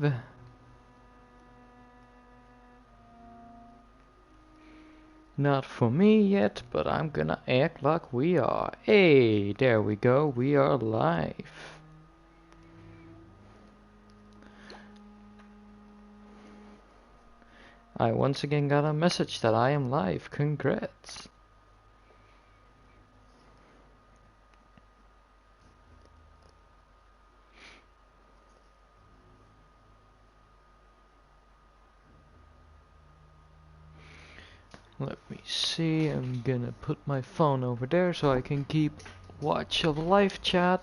live. Not for me yet, but I'm gonna act like we are. Hey, there we go, we are live. I once again got a message that I am live. Congrats. Let me see, I'm gonna put my phone over there so I can keep watch of live chat.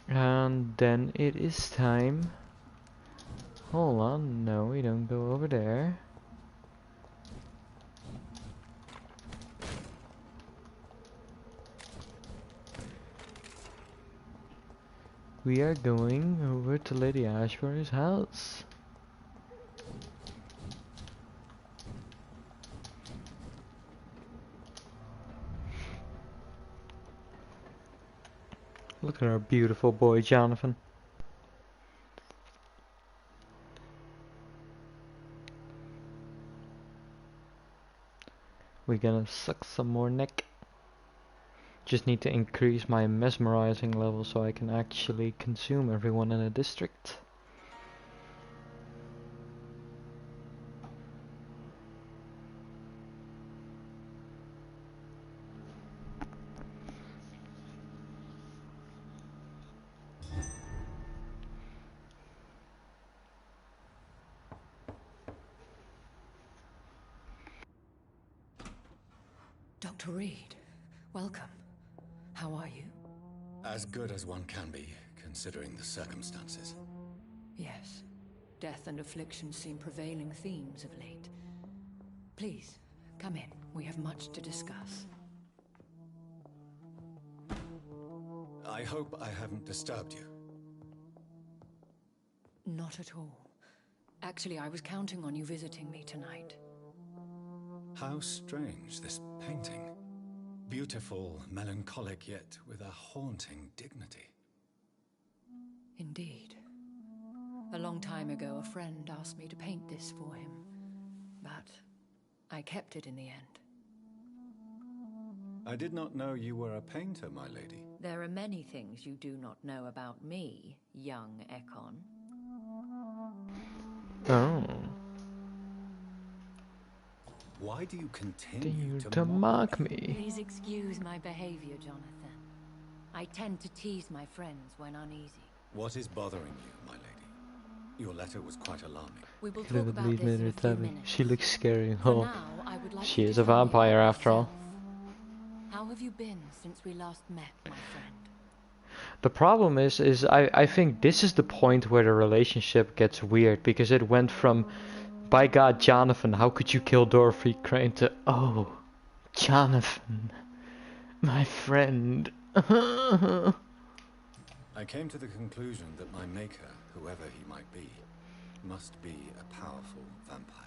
And then it is time. Hold on, no, we don't go over there. We are going over to Lady Ashbury's house. Look at our beautiful boy, Jonathan. We're gonna suck some more neck. Just need to increase my mesmerizing level so I can actually consume everyone in a district. Dr. Reed, welcome. How are you? As good as one can be, considering the circumstances. Yes. Death and affliction seem prevailing themes of late. Please, come in. We have much to discuss. I hope I haven't disturbed you. Not at all. Actually, I was counting on you visiting me tonight. How strange, this painting. Beautiful, melancholic, yet with a haunting dignity. Indeed. A long time ago, a friend asked me to paint this for him, but I kept it in the end. I did not know you were a painter, my lady. There are many things you do not know about me, young Ekon. Oh. Why do you continue To mock me? Please excuse my behavior, Jonathan. I tend to tease my friends when uneasy. What is bothering you, my lady? Your letter was quite alarming. We will talk about this in a few minutes. She looks scary. For Oh, now, I would like she you is to a tell me vampire about after all. yourself. How have you been since we last met, my friend? The problem is I think this is the point where the relationship gets weird, because it went from, by God, Jonathan, how could you kill Dorothy Crane, to, oh, Jonathan, my friend. I came to the conclusion that my maker, whoever he might be, must be a powerful vampire.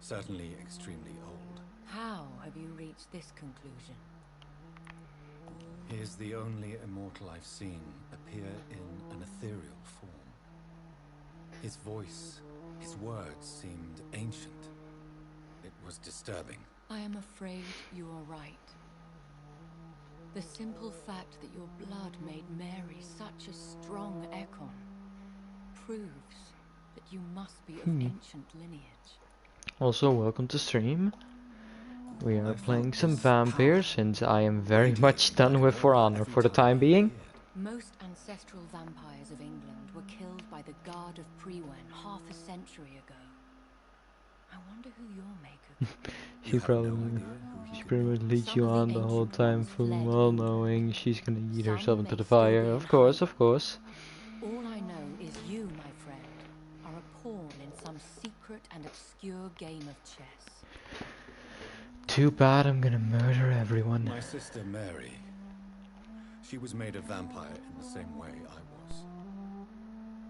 Certainly extremely old. How have you reached this conclusion? He is the only immortal I've seen appear in an ethereal form. His voice, his words seemed ancient. It was disturbing. I am afraid you are right. The simple fact that your blood made Mary such a strong Ekon proves that you must be of ancient lineage. Also, welcome to stream. We are I playing felt some this Vampyr, power since I am very much radiating done like with an For aura Honor every for the time he being. appeared. Most ancestral vampires of England were killed by the Guard of Prewen half a century ago. I wonder who your maker could be. She You have probably, no idea who he she could pretty be? much leads Some you of the on the whole ancient time, ones full fled well England. knowing she's gonna eat Some herself may into the still fire. be in Of course, hiding. of course. All I know is you, my friend, are a pawn in some secret and obscure game of chess. Too bad I'm gonna murder everyone. My sister Mary. She was made a vampire in the same way I was.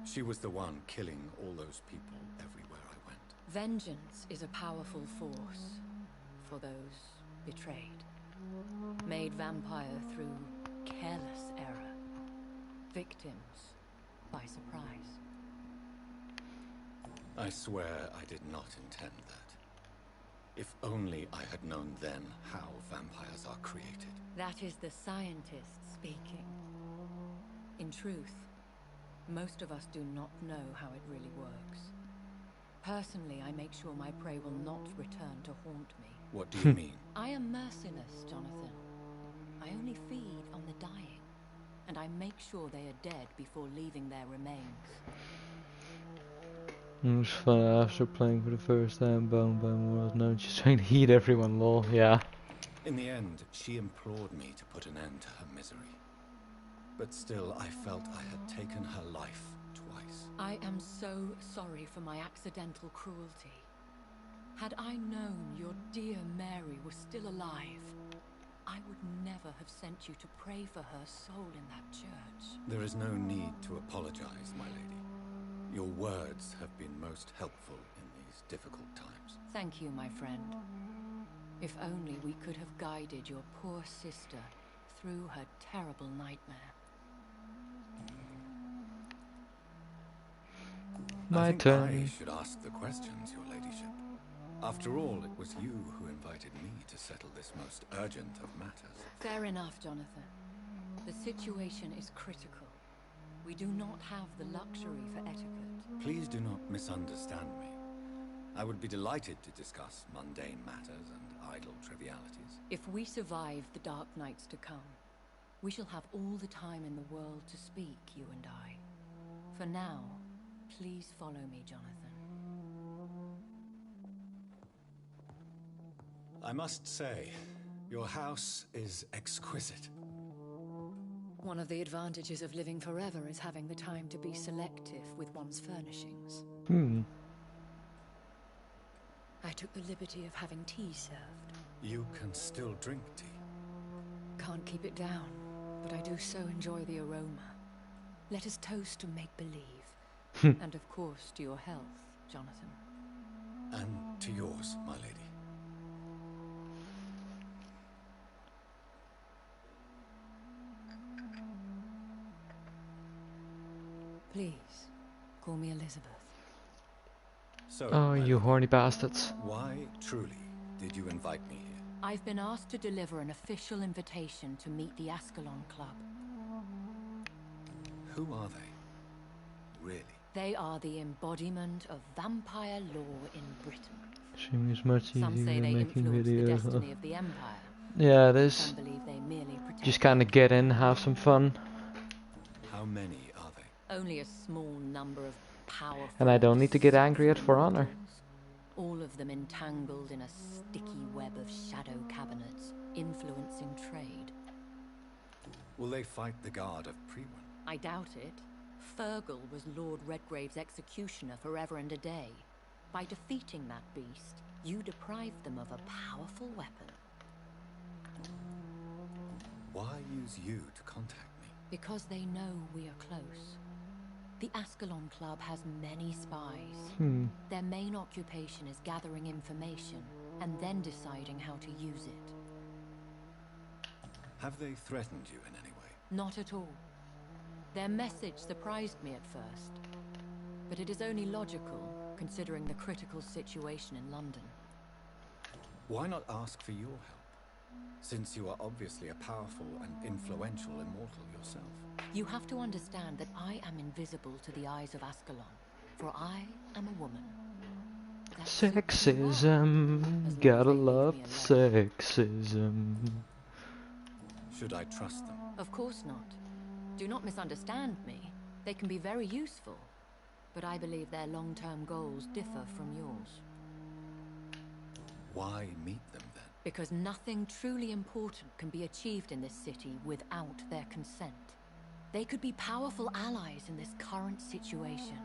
She was the one killing all those people everywhere I went. Vengeance is a powerful force for those betrayed. Made vampire through careless error. Victims by surprise. I swear I did not intend that. If only I had known then how vampires are created. That is the scientist speaking. In truth, most of us do not know how it really works. Personally, I make sure my prey will not return to haunt me. What do you mean? I am merciless, Jonathan. I only feed on the dying, and I make sure they are dead before leaving their remains. It was fun after playing for the first time, bound by world. Now she's trying to heat everyone, lol. Yeah. In the end, she implored me to put an end to her misery. But still, I felt I had taken her life twice. I am so sorry for my accidental cruelty. Had I known your dear Mary was still alive, I would never have sent you to pray for her soul in that church. There is no need to apologize, my lady. Your words have been most helpful in these difficult times. Thank you, my friend. If only we could have guided your poor sister through her terrible nightmare. I think I should ask the questions, your ladyship. After all, it was you who invited me to settle this most urgent of matters. Fair enough, Jonathan. The situation is critical. We do not have the luxury for etiquette. Please do not misunderstand me. I would be delighted to discuss mundane matters and idle trivialities. If we survive the dark nights to come, we shall have all the time in the world to speak, you and I. For now, please follow me, Jonathan. I must say, your house is exquisite. One of the advantages of living forever is having the time to be selective with one's furnishings. I took the liberty of having tea served. You can still drink tea. Can't keep it down, but I do so enjoy the aroma. Let us toast to make-believe. And of course to your health, Jonathan. And to yours, my lady. Please, call me Elizabeth. So, Oh, you horny bastards. why, truly, did you invite me here? I've been asked to deliver an official invitation to meet the ASCALON Club. Who are they? Really? They are the embodiment of vampire law in Britain. Streaming is much easier Some say than they making influence the videos. destiny of the Empire. Yeah, it is. Some believe they merely protect. Just kind of get in, have some fun. How many are they? Only a small number of powerful. And I don't need to get angry at For Honor. All of them entangled in a sticky web of shadow cabinets, influencing trade. Will they fight the guard of Priwen? I doubt it. Fergal was Lord Redgrave's executioner forever and a day. By defeating that beast, you deprived them of a powerful weapon. Why use you to contact me? Because they know we are close. The ASCALON Club has many spies. Their main occupation is gathering information and then deciding how to use it. Have they threatened you in any way? Not at all. Their message surprised me at first, but it is only logical, considering the critical situation in London. Why not ask for your help, since you are obviously a powerful and influential immortal yourself? You have to understand that I am invisible to the eyes of ASCALON, for I am a woman. That's who you are, as Sexism, long gotta as they leave love me alone. sexism. Should I trust them? Of course not. Do not misunderstand me. They can be very useful, but I believe their long-term goals differ from yours. Why meet them then? Because nothing truly important can be achieved in this city without their consent. They could be powerful allies in this current situation.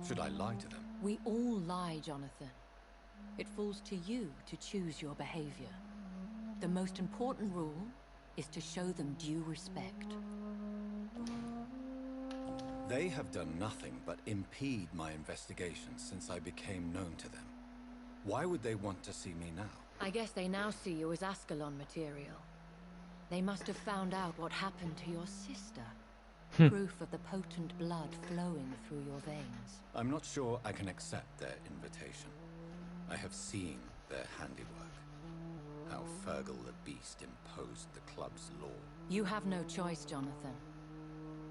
Should I lie to them? We all lie, Jonathan. It falls to you to choose your behavior. The most important rule is to show them due respect. They have done nothing but impede my investigations since I became known to them. Why would they want to see me now? I guess they now see you as ASCALON material. They must have found out what happened to your sister. Proof of the potent blood flowing through your veins. I'm not sure I can accept their invitation. I have seen their handiwork. How Fergal the Beast imposed the club's law. You have no choice, Jonathan.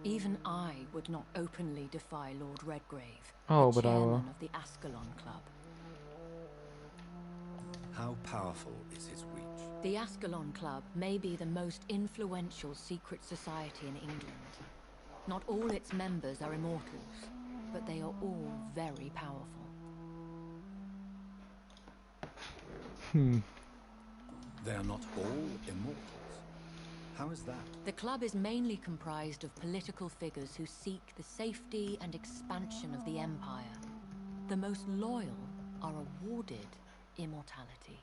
Even I would not openly defy Lord Redgrave, Oh, the but I will. chairman of the ASCALON Club. How powerful is his reach? The ASCALON Club may be the most influential secret society in England. Not all its members are immortals, but they are all very powerful. They are not all immortals. How is that? The club is mainly comprised of political figures who seek the safety and expansion of the Empire. The most loyal are awarded immortality.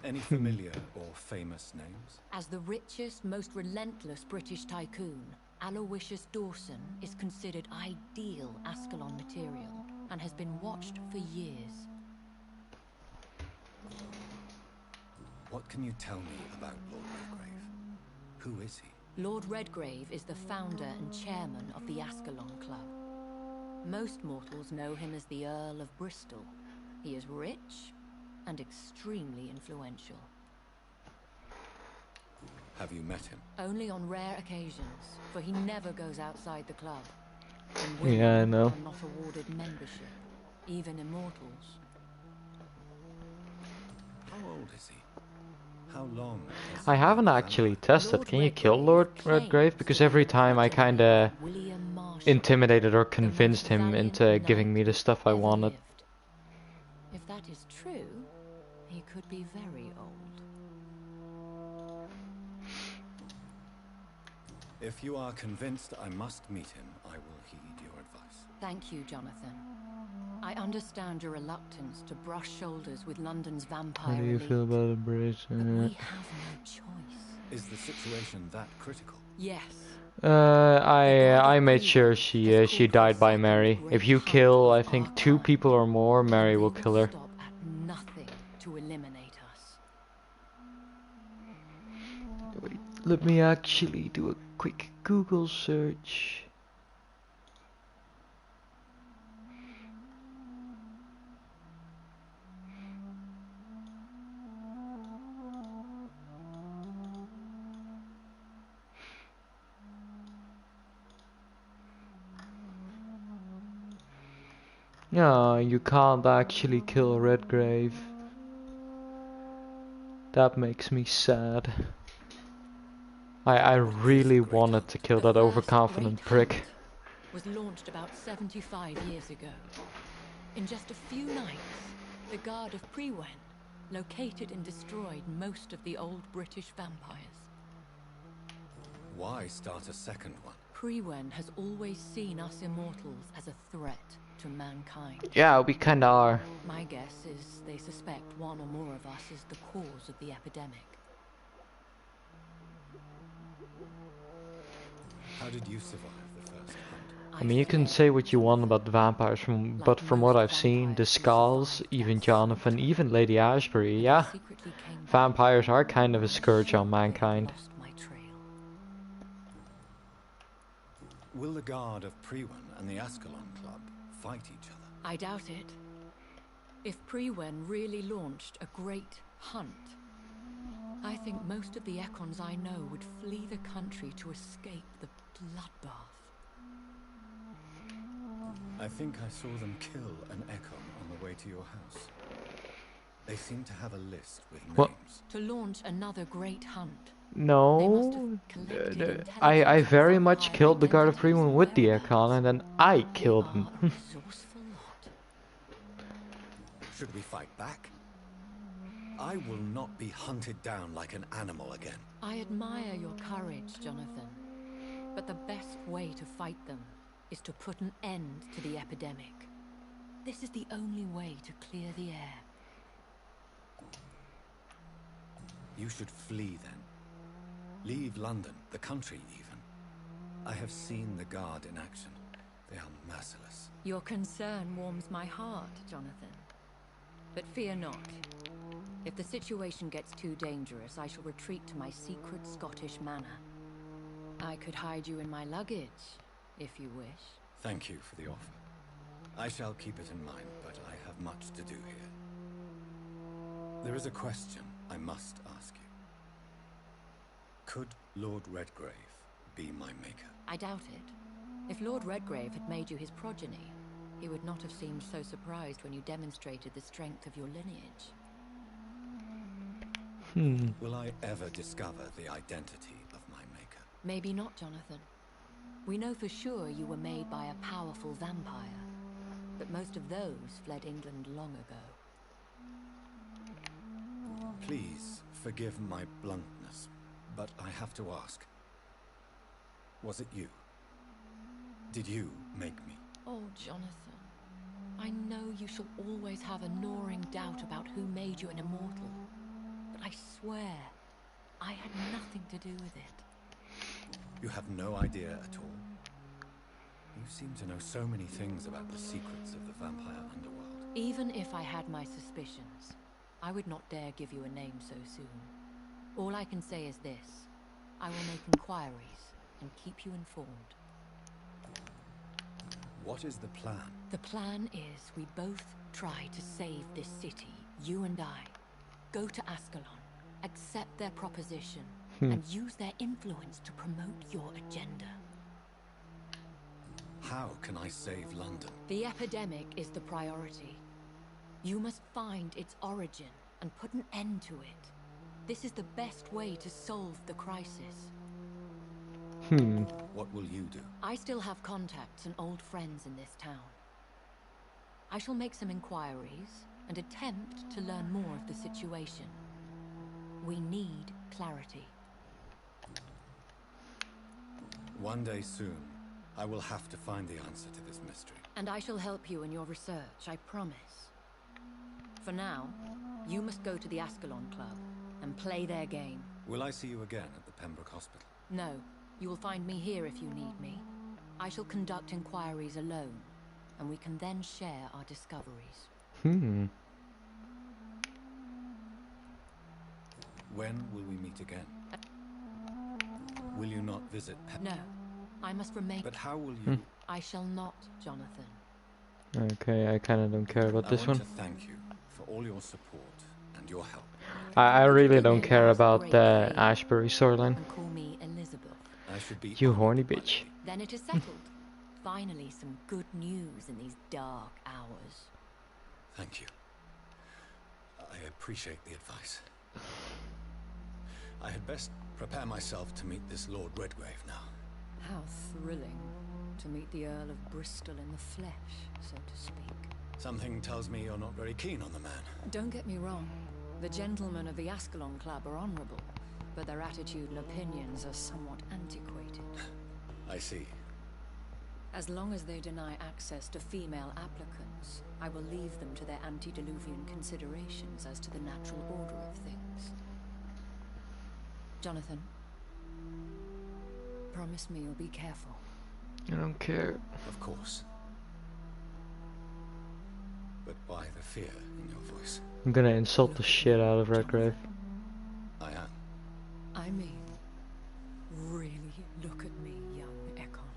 Any familiar or famous names? As the richest, most relentless British tycoon, Aloysius Dawson is considered ideal ASCALON material and has been watched for years. What can you tell me about Lord Redgrave? Who is he? Lord Redgrave is the founder and chairman of the ASCALON Club. Most mortals know him as the Earl of Bristol. He is rich and extremely influential. Have you met him? Only on rare occasions, for he never goes outside the club. And women Yeah, I know. are not awarded membership, even immortals. How old is he? How long has I he haven't been actually vampire? tested. Lord Can you kill Lord Redgrave Redgrave? Because every time I kinda William Marshall, intimidated or the most convinced him valiant into knight giving me the stuff I ever wanted. lived. If that is true, he could be very old. If you are convinced I must meet him, I will heed your advice. Thank you, Jonathan. I understand your reluctance to brush shoulders with London's vampire How do you elite, feel about the British? but we have no choice. Is the situation that critical? Yes. I made sure she died by Mary. If you kill, I think 2 people or more, Mary will kill her. Stop at nothing to eliminate us. Wait, let me actually do a quick Google search. No, you can't actually kill Redgrave. That makes me sad. I really wanted to kill that The first overconfident great prick. hunt was launched about 75 years ago. In just a few nights, the Guard of Prewen located and destroyed most of the old British vampires. Why start a second one? Prewen has always seen us immortals as a threat to mankind. Yeah, we kinda are. My guess is they suspect one or more of us is the cause of the epidemic. How did you survive the first hunt? I mean, you can say what you want about the vampires, but from what I've seen, the Skulls, even Jonathan, even Lady Ashbury, yeah, vampires are kind of a scourge on mankind. Lost my trail. Will the Guard of Prewen and the ASCALON Club fight each other? I doubt it. If Prewen really launched a great hunt, I think most of the Econs I know would flee the country to escape the bloodbath. I think I saw them kill an Econ on the way to your house. They seem to have a list with What? names. To launch another great hunt. No, I very much killed the Guard of Freeman with the Econ, and then I killed him. Resourceful lot. Should we fight back? I will not be hunted down like an animal again. I admire your courage, Jonathan. But the best way to fight them is to put an end to the epidemic. This is the only way to clear the air. You should flee then. Leave London, the country even. I have seen the Guard in action. They are merciless. Your concern warms my heart, Jonathan. But fear not. If the situation gets too dangerous, I shall retreat to my secret Scottish manor. I could hide you in my luggage, if you wish. Thank you for the offer. I shall keep it in mind, but I have much to do here. There is a question I must ask you. Could Lord Redgrave be my maker? I doubt it. If Lord Redgrave had made you his progeny, he would not have seemed so surprised when you demonstrated the strength of your lineage. Will I ever discover the identity of my maker? Maybe not, Jonathan. We know for sure you were made by a powerful vampire, but most of those fled England long ago. Please forgive my bluntness, but I have to ask. Was it you? Did you make me? Oh, Jonathan. I know you shall always have a gnawing doubt about who made you an immortal, but I swear, I had nothing to do with it. You have no idea at all? You seem to know so many things about the secrets of the vampire underworld. Even if I had my suspicions, I would not dare give you a name so soon. All I can say is this. I will make inquiries and keep you informed. What is the plan? The plan is we both try to save this city, you and I. Go to ASCALON, accept their proposition, and use their influence to promote your agenda. How can I save London? The epidemic is the priority. You must find its origin and put an end to it. This is the best way to solve the crisis. What will you do? I still have contacts and old friends in this town. I shall make some inquiries and attempt to learn more of the situation. We need clarity. One day soon, I will have to find the answer to this mystery. And I shall help you in your research, I promise. For now, you must go to the ASCALON Club and play their game. Will I see you again at the Pembroke Hospital? No, you will find me here if you need me. I shall conduct inquiries alone, and we can then share our discoveries. When will we meet again? Will you not visit No, I must remain. But how will you? I shall not, Jonathan. Okay, I kind of don't care about this I one. want to thank you for all your support and your help. I really don't care about the Ashbury storyline. And call me Elizabeth. I should be You honored horny by bitch. the- Then it is settled. Finally, some good news in these dark hours. Thank you. I appreciate the advice. I had best prepare myself to meet this Lord Redgrave now. How thrilling to meet the Earl of Bristol in the flesh, so to speak. Something tells me you're not very keen on the man. Don't get me wrong. The gentlemen of the ASCALON Club are honorable, but their attitude and opinions are somewhat antiquated. I see. As long as they deny access to female applicants, I will leave them to their antediluvian considerations as to the natural order of things. Jonathan, promise me you'll be careful. I don't care. Of course. But why the fear in your voice? I'm gonna insult the shit out of Redgrave. I am. I mean, really look at me, young Ekon.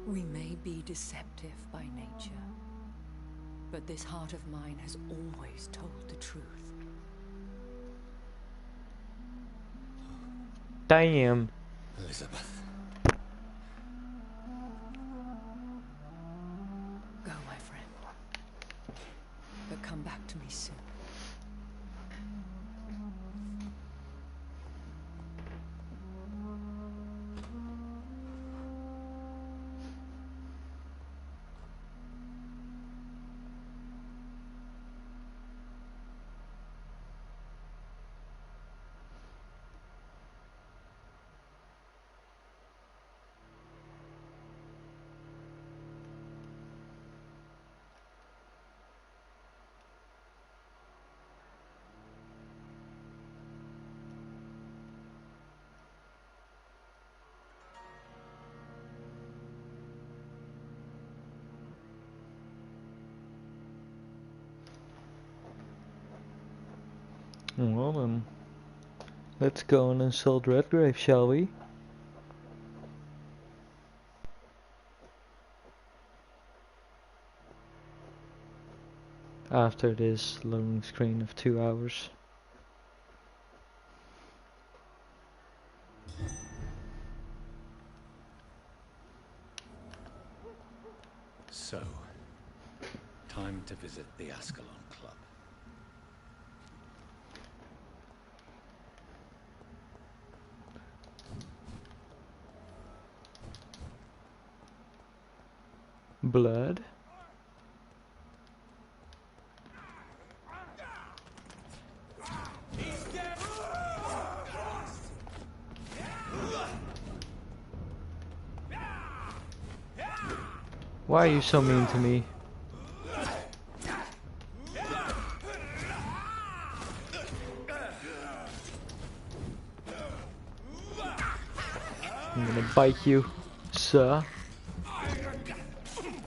We may be deceptive by nature, but this heart of mine has always told the truth. Damn. Elizabeth. Go, my friend. But come back to me soon. Well then, let's go and insult Redgrave, shall we? After this loading screen of 2 hours. So, time to visit the ASCALON Club. Blood. Why are you so mean to me? I'm gonna bite you, sir.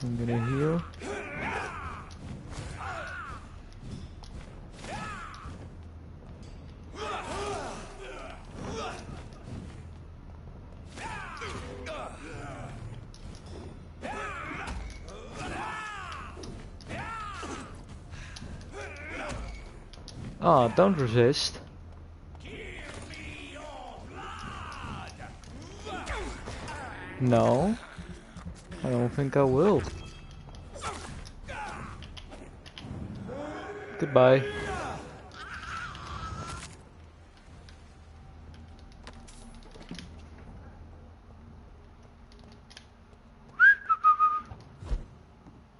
I'm gonna heal. Oh, don't resist. No, I don't think I will. Goodbye.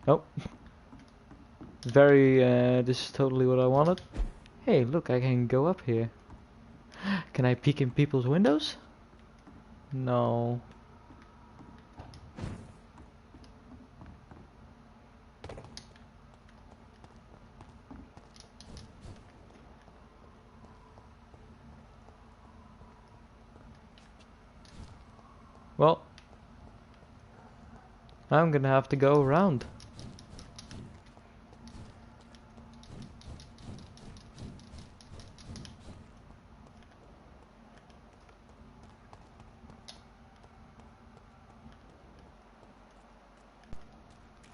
Nope. This is totally what I wanted. Hey, look, I can go up here. Can I peek in people's windows? No. Well, I'm gonna have to go around.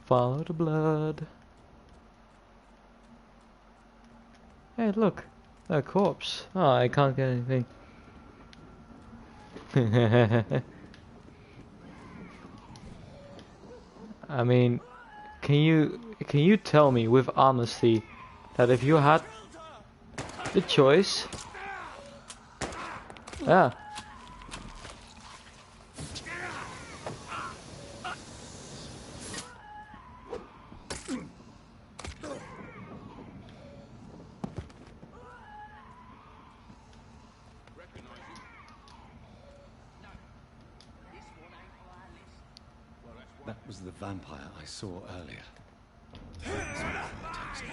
Follow the blood. Hey, look, a corpse. Oh, I can't get anything. I mean, can you tell me with honesty that if you had the choice, yeah. That was the vampire I saw earlier. This takes me.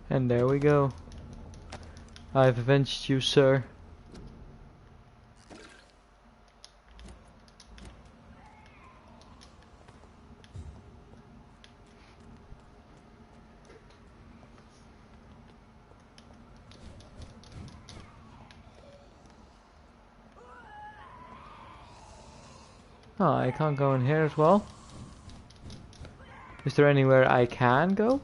And there we go. I've avenged you, sir. Oh, I can't go in here as well. Is there anywhere I can go?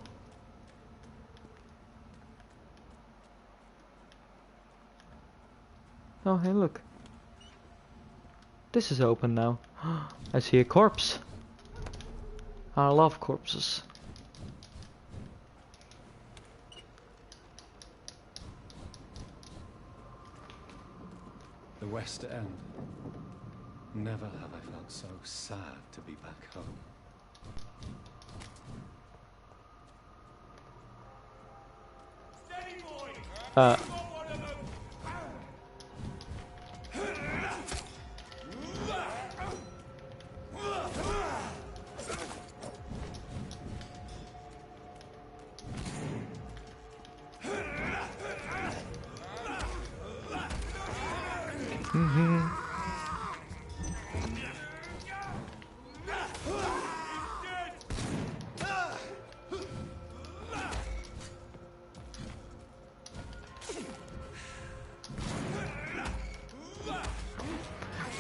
Oh, hey, look. This is open now. I see a corpse. I love corpses. The West End. Never have I felt so sad to be back home.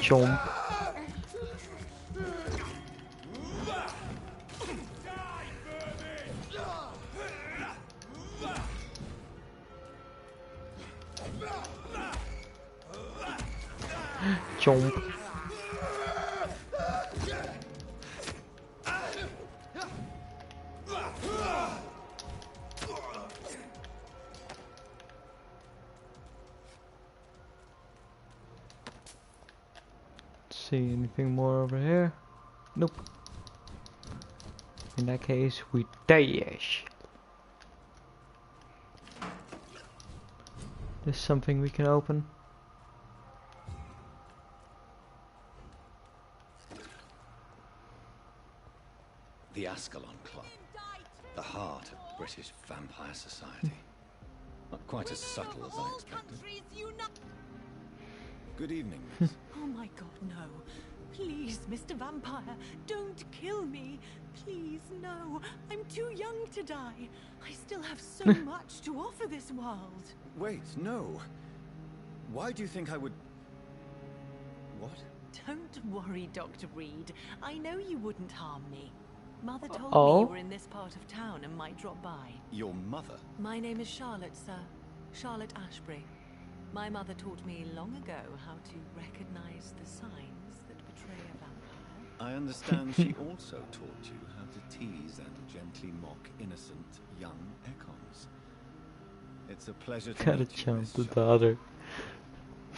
Chomp. Chomp. See anything more over here? Nope. In that case, we dash. There's something we can open. The ASCALON Club, the heart of British vampire society. Not quite as subtle as I expected. Good evening, miss. Oh my god, no. Please, Mr. Vampire, don't kill me. Please, no. I'm too young to die. I still have so much to offer this world. Wait, no. Why do you think I would... What? Don't worry, Dr. Reed. I know you wouldn't harm me. Mother told Oh? me you were in this part of town and might drop by. Your mother? My name is Charlotte, sir. Charlotte Ashbury. My mother taught me long ago how to recognize the signs that betray a vampire. I understand she also taught you how to tease and gently mock innocent young Ekons. It's a pleasure to Gotta meet you, jump Miss the Charlotte.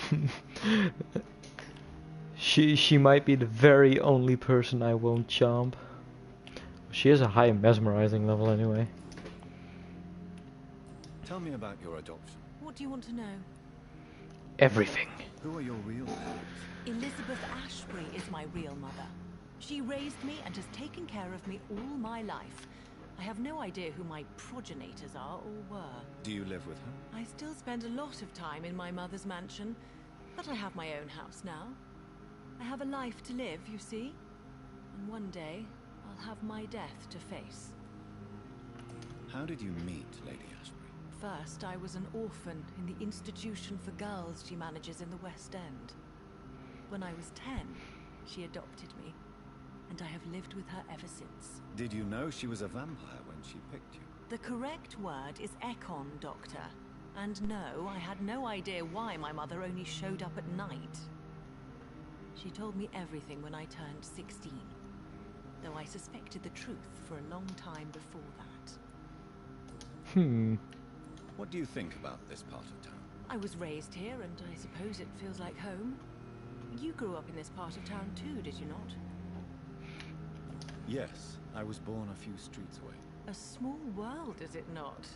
daughter. She might be the very only person I won't chomp. She has a high mesmerizing level anyway. Tell me about your adoption. What do you want to know? Everything. Who are your real parents? Elizabeth Ashbury is my real mother. She raised me and has taken care of me all my life. I have no idea who my progenitors are or were. Do you live with her? I still spend a lot of time in my mother's mansion, but I have my own house now. I have a life to live, you see. And one day, I'll have my death to face. How did you meet Lady Ashbury? First, I was an orphan in the institution for girls she manages in the West End. When I was 10, she adopted me, and I have lived with her ever since. Did you know she was a vampire when she picked you? The correct word is Ekon, Doctor. And no, I had no idea why my mother only showed up at night. She told me everything when I turned 16, though I suspected the truth for a long time before that. What do you think about this part of town? I was raised here, and I suppose it feels like home. You grew up in this part of town too, did you not? Yes, I was born a few streets away. A small world, is it not?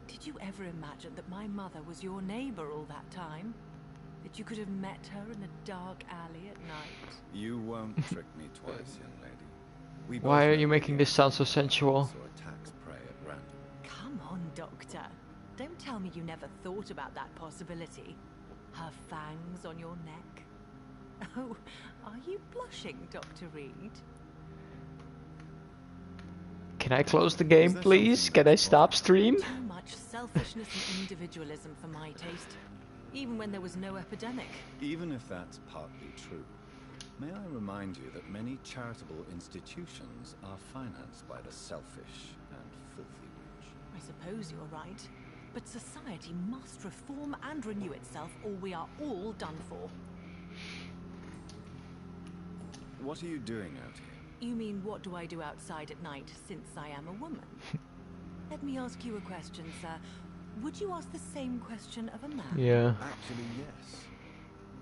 Did you ever imagine that my mother was your neighbor all that time? That you could have met her in a dark alley at night? You won't trick me twice, young lady. We Why both are know you making this sound so sensual? also attacks prey at random. Come on, Doctor. Don't tell me you never thought about that possibility. Her fangs on your neck. Oh, are you blushing, Dr. Reed? Can I close the game, please? Can I stop stream? Too much selfishness and individualism for my taste. Even when there was no epidemic. Even if that's partly true, may I remind you that many charitable institutions are financed by the selfish and filthy rich. I suppose you're right. But society must reform and renew itself, or we are all done for. What are you doing out here? You mean, what do I do outside at night, since I am a woman? Let me ask you a question, sir. Would you ask the same question of a man? Yeah. Actually, yes.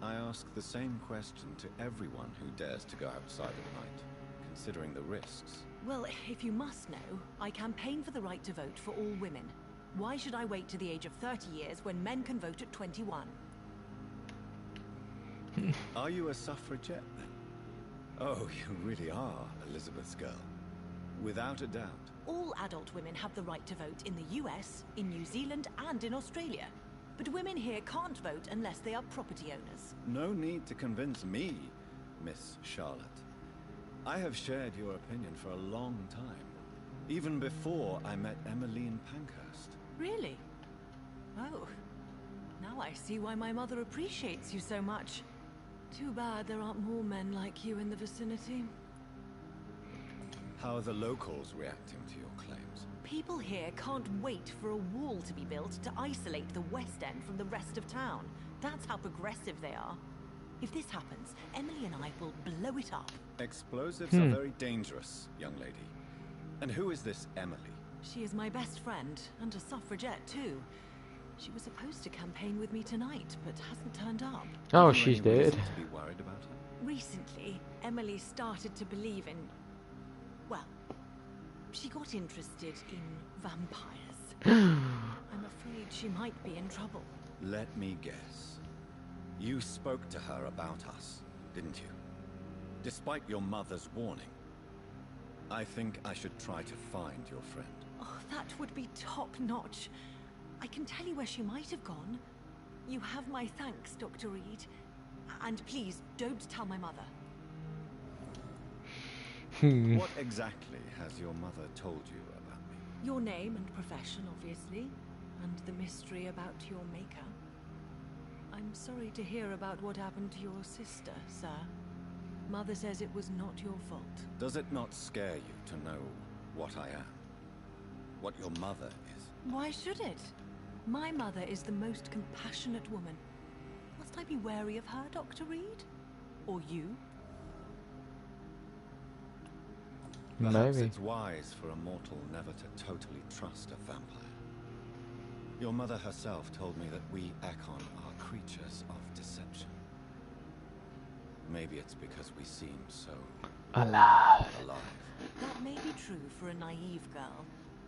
I ask the same question to everyone who dares to go outside at night, considering the risks. Well, if you must know, I campaign for the right to vote for all women. Why should I wait to the age of 30 years when men can vote at 21? Are you a suffragette, then? Oh, you really are Elizabeth's girl. Without a doubt. All adult women have the right to vote in the US, in New Zealand, and in Australia. but women here can't vote unless they are property owners. No need to convince me, Miss Charlotte. I have shared your opinion for a long time, even before I met Emmeline Pankhurst. Really? Oh. Now I see why my mother appreciates you so much. Too bad there aren't more men like you in the vicinity. How are the locals reacting to your claims? People here can't wait for a wall to be built to isolate the West End from the rest of town. That's how progressive they are. If this happens, Emily and I will blow it up. Explosives are very dangerous, young lady. And who is this Emily? She is my best friend, and a suffragette too. She was supposed to campaign with me tonight, but hasn't turned up. Oh, Is there she's any reason dead. to be worried about her? Recently, Emily started to believe in... well, she got interested in vampires. I'm afraid she might be in trouble. Let me guess. You spoke to her about us, didn't you? Despite your mother's warning. I think I should try to find your friend. Oh, that would be top-notch. I can tell you where she might have gone. You have my thanks, Dr. Reed. And please, don't tell my mother. What exactly has your mother told you about me? Your name and profession, obviously. And the mystery about your maker. I'm sorry to hear about what happened to your sister, sir. Mother says it was not your fault. Does it not scare you to know what I am? What your mother is? Why should it? My mother is the most compassionate woman. Must I be wary of her, Dr. Reed? Or you? Perhaps Maybe. it's wise for a mortal never to totally trust a vampire. Your mother herself told me that we Akon are creatures of deception. Maybe it's because we seem so Alive. alive. That may be true for a naive girl,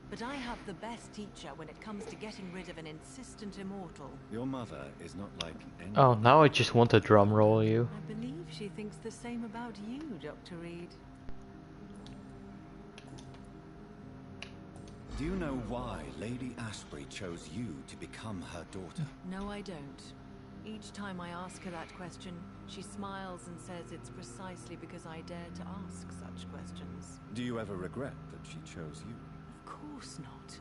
but I have the best teacher when it comes to getting rid of an insistent immortal. Your mother is not like any... Oh, now I just want to drum roll you. I believe she thinks the same about you, Dr. Reed. Do you know why Lady Ashbury chose you to become her daughter? No, I don't. Each time I ask her that question, she smiles and says it's precisely because I dare to ask such questions. Do you ever regret that she chose you? Of course not.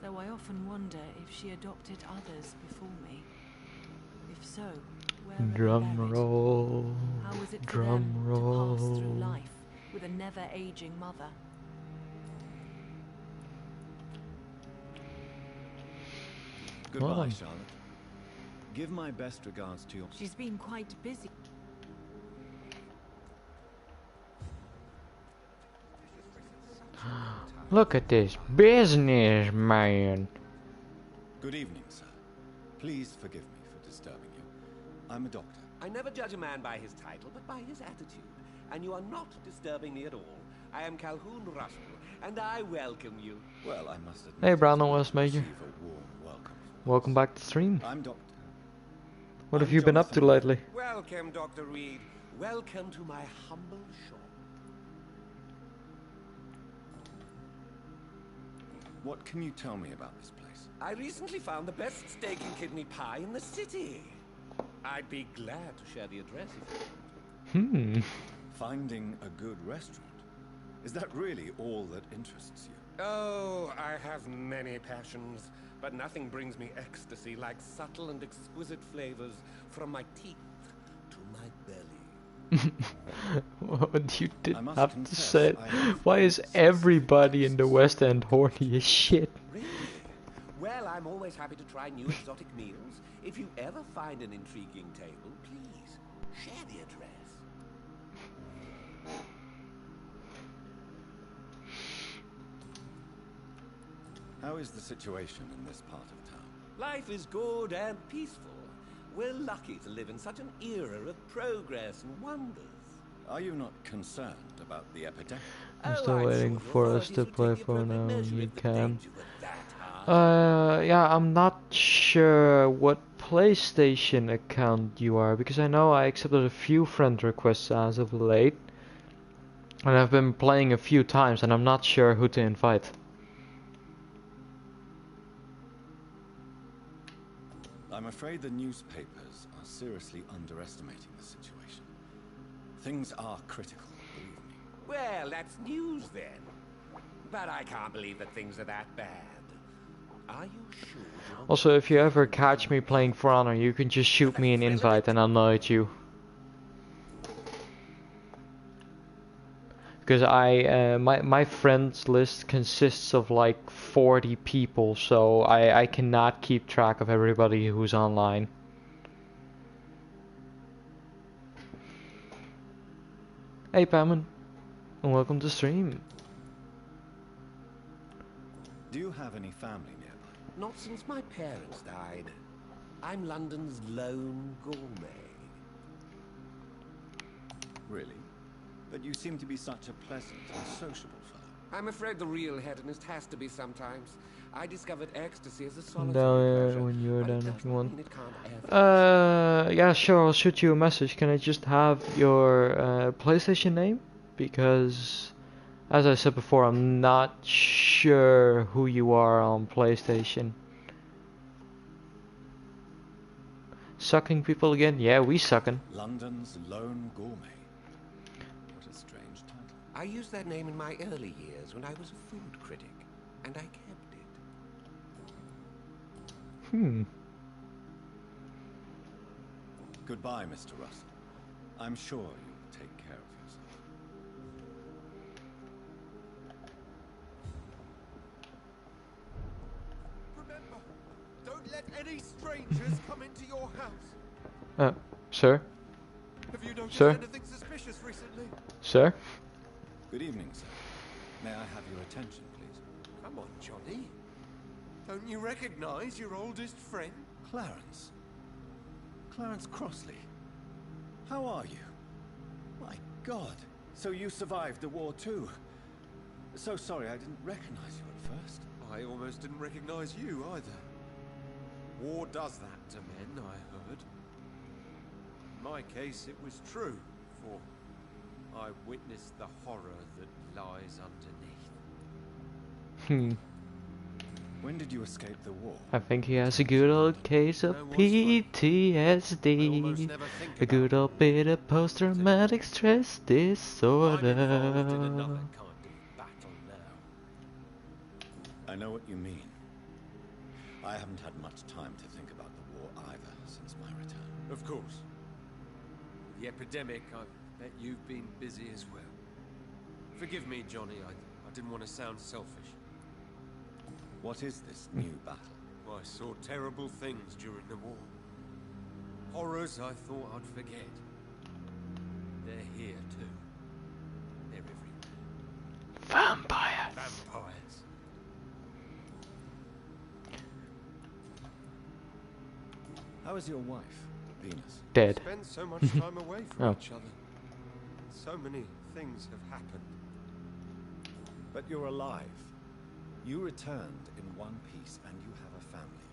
Though I often wonder if she adopted others before me. If so, where are they Drum buried? roll. How was it for Drum them to pass through roll. life with a never-aging mother? Goodbye, Oh. Charlotte. Give my best regards to your... She's been quite busy. Look at this businessman. Good evening, sir. Please forgive me for disturbing you. I'm a doctor. I never judge a man by his title, but by his attitude. And you are not disturbing me at all. I am Calhoun Russell, and I welcome you. Well, I must admit... Hey, Brown it's and nice West to Major. receive a warm welcome. Welcome back to the stream. I'm Doctor. What have I'm you been up to Jonathan. lately? Welcome, Dr. Reed. Welcome to my humble shop. What can you tell me about this place? I recently found the best steak and kidney pie in the city. I'd be glad to share the address if you... Finding a good restaurant. Is that really all that interests you? Oh, I have many passions, but nothing brings me ecstasy like subtle and exquisite flavors from my teeth to my belly. What you did I must have to confess, say. I have Why is everybody in the West End horny as shit? Really? Well, I'm always happy to try new exotic meals. If you ever find an intriguing table, please share the address. How is the situation in this part of town? Life is good and peaceful. We're lucky to live in such an era of progress and wonders. Are you not concerned about the epidemic? I'm Oh, still I'm waiting sure for your us to authorities play will take the for appropriate now. measure You if the can. danger were that high. Yeah, I'm not sure what PlayStation account you are, because I know I accepted a few friend requests as of late. And I've been playing a few times and I'm not sure who to invite. afraid the newspapers are seriously underestimating the situation. Things are critical, believe me. Well, that's news then. But I can't believe that things are that bad. Are you sure? Also, if you ever catch me playing For Honor, you can just shoot me an invite and I'll know it's you. Because my friends list consists of like 40 people, so I cannot keep track of everybody who's online. Hey Pamon, and welcome to stream. Do you have any family nearby? Not since my parents died. I'm London's lone gourmet. Really? But you seem to be such a pleasant and sociable fellow. I'm afraid the real hedonist has to be sometimes. I discovered ecstasy as a solitary No, pleasure, when you're but it done, if does you not want. mean it can't ever. Yeah, sure. I'll shoot you a message. Can I just have your PlayStation name? Because, as I said before, I'm not sure who you are on PlayStation. Sucking people again? Yeah, we sucking. London's lone gourmet. What a strange title. I used that name in my early years when I was a food critic, and I kept it. Goodbye, Mr. Russell. I'm sure you'll take care of yourself. Remember, don't let any strangers come into your house. Sir? Have you noticed Sir? anything suspicious recently? Sir? Good evening, sir. May I have your attention, please? Come on, Johnny. Don't you recognize your oldest friend? Clarence. Clarence Crossley. How are you? My God. So you survived the war too. So sorry I didn't recognize you at first. I almost didn't recognize you either. War does that to men, I heard. In my case, it was true, for I witnessed the horror that lies underneath. When did you escape the war? I think he has a good old case of PTSD. A good old bit of post-traumatic stress I'm involved in another disorder. kind of battle now. I know what you mean. I haven't had much time to think about the war either since my return. Of course. With the epidemic, I bet you've been busy as well. Forgive me, Johnny, I didn't want to sound selfish. What is this new battle? I saw terrible things during the war. Horrors I thought I'd forget. They're here too. They're everywhere. Vampires. Vampires. How is your wife, Venus? Dead. Spend so much time away from Oh. each other. So many things have happened. But you're alive. You returned in one piece and you have a family.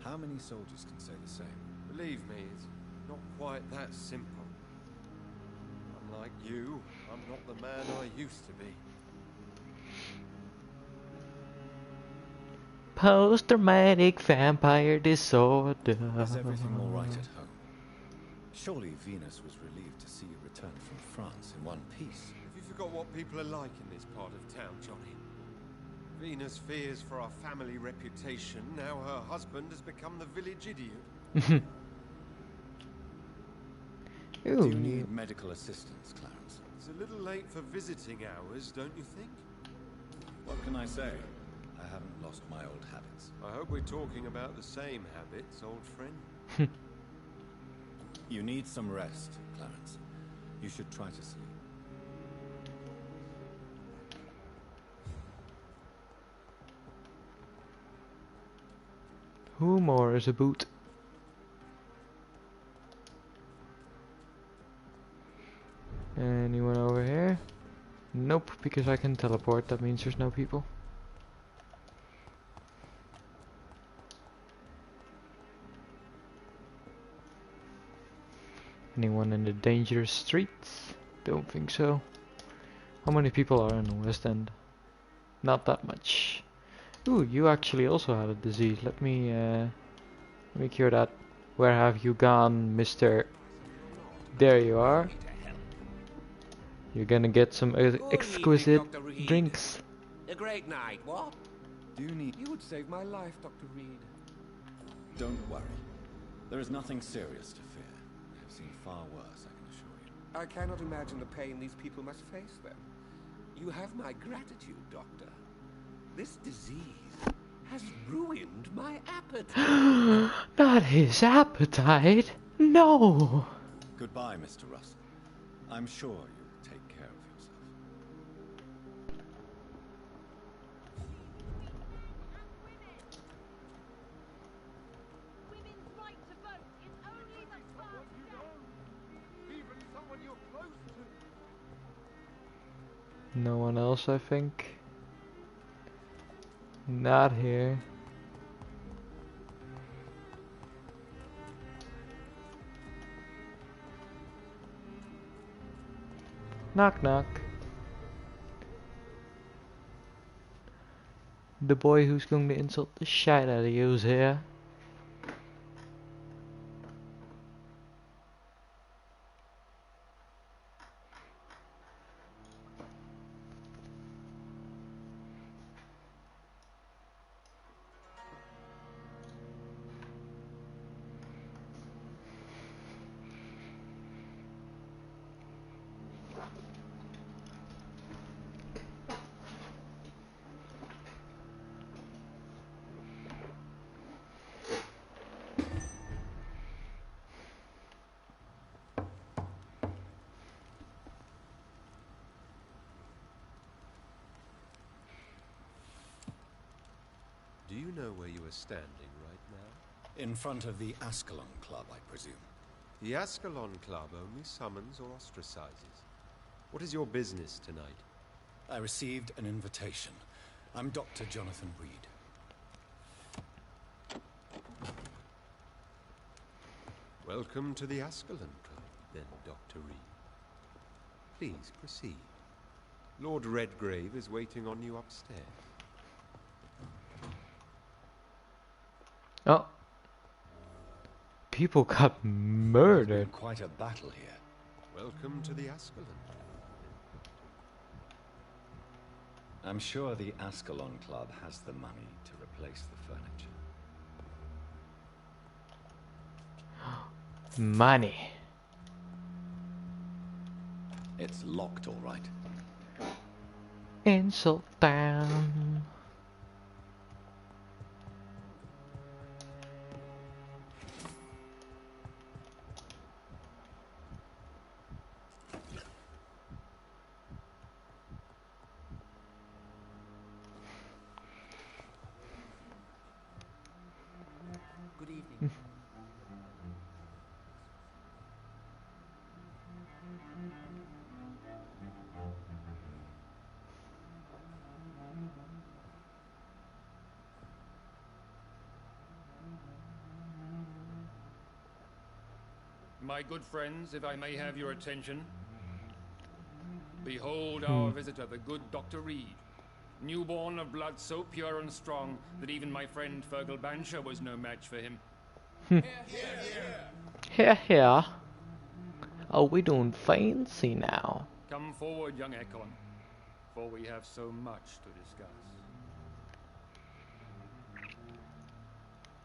How many soldiers can say the same? Believe me, it's not quite that simple. Unlike you, I'm not the man I used to be. Post-traumatic vampire disorder. Is everything all right at home? Surely Venus was relieved to see you return from France in one piece. Have you forgot what people are like in this part of town, Johnny? Venus fears for our family reputation. Now her husband has become the village idiot. Do you need medical assistance, Clarence? It's a little late for visiting hours, don't you think? What can I say? I haven't lost my old habits. I hope we're talking about the same habits, old friend. You need some rest, Clarence. You should try to sleep. Who more is a boot? Anyone over here? Nope, because I can teleport. That means there's no people. Anyone in the dangerous streets? Don't think so. How many people are in the West End? Not that much. Ooh, you actually also had a disease. Let me cure that. Where have you gone, Mr. There you are. Me to help. You're gonna get some Good evening, exquisite Dr. Reed. drinks. A great night, what? Do you need... You would save my life, Dr. Reed. Don't worry. There is nothing serious to fear. I have seen far worse, I can assure you. I cannot imagine the pain these people must face then. You have my gratitude, Doctor. This disease has ruined my appetite. Not his appetite. No. Goodbye, Mr. Russell. I'm sure you'll take care of yourself. Women's right to vote is only the first step. Even someone you're close to. No one else, I think. Not here. Knock knock. The boy who's going to insult the shit out of you is here. Do you know where you are standing right now? In front of the ASCALON Club, I presume. The ASCALON Club only summons or ostracizes. What is your business tonight? I received an invitation. I'm Dr. Jonathan Reed. Welcome to the ASCALON Club, then, Dr. Reed. Please proceed. Lord Redgrave is waiting on you upstairs. Oh. People got There's murdered. been quite a battle here. Welcome to the ASCALON. I'm sure the ASCALON Club has the money to replace the furniture. Money. It's locked, all right. Insult down. Good evening. My good friends, if I may have your attention. Behold our visitor, the good Dr. Reed. Newborn of blood so pure and strong that even my friend Fergal Bansher was no match for him. Here, here. Oh, we doing fancy now. Come forward, young Ekon, for we have so much to discuss.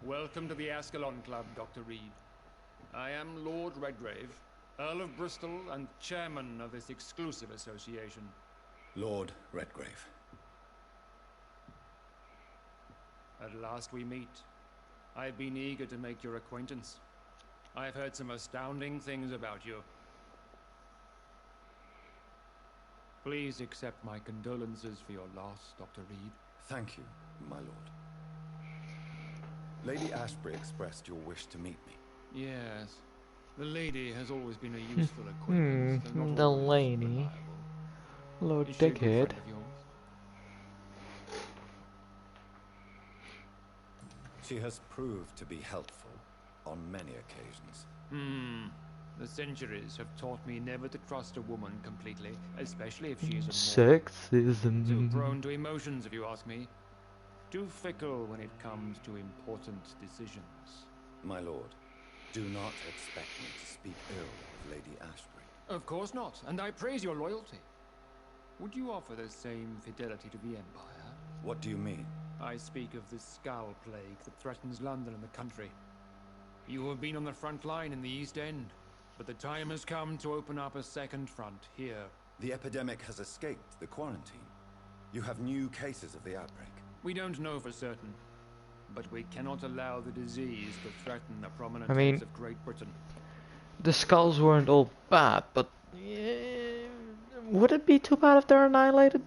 Welcome to the ASCALON Club, Dr. Reed. I am Lord Redgrave, Earl of Bristol and chairman of this exclusive association. Lord Redgrave. At last we meet. I've been eager to make your acquaintance. I've heard some astounding things about you. Please accept my condolences for your loss, Dr. Reed. Thank you, my lord. Lady Ashbury expressed your wish to meet me. Yes. The lady has always been a useful acquaintance. though not the always lady. reliable. Lord Is she a good Dickhead. friend of yours? She has proved to be helpful on many occasions. The centuries have taught me never to trust a woman completely, especially if she is a Sexism. too prone to emotions, if you ask me. Too fickle when it comes to important decisions. My lord, Do not expect me to speak ill of Lady Ashbury. Of course not, and I praise your loyalty. Would you offer the same fidelity to the Empire? What do you mean? I speak of the Skull Plague that threatens London and the country. You have been on the front line in the East End, but the time has come to open up a second front here. The epidemic has escaped the quarantine. You have new cases of the outbreak. We don't know for certain, but we cannot allow the disease to threaten the prominent I mean, heads of Great Britain. The skulls weren't all bad, but would it be too bad if they're annihilated?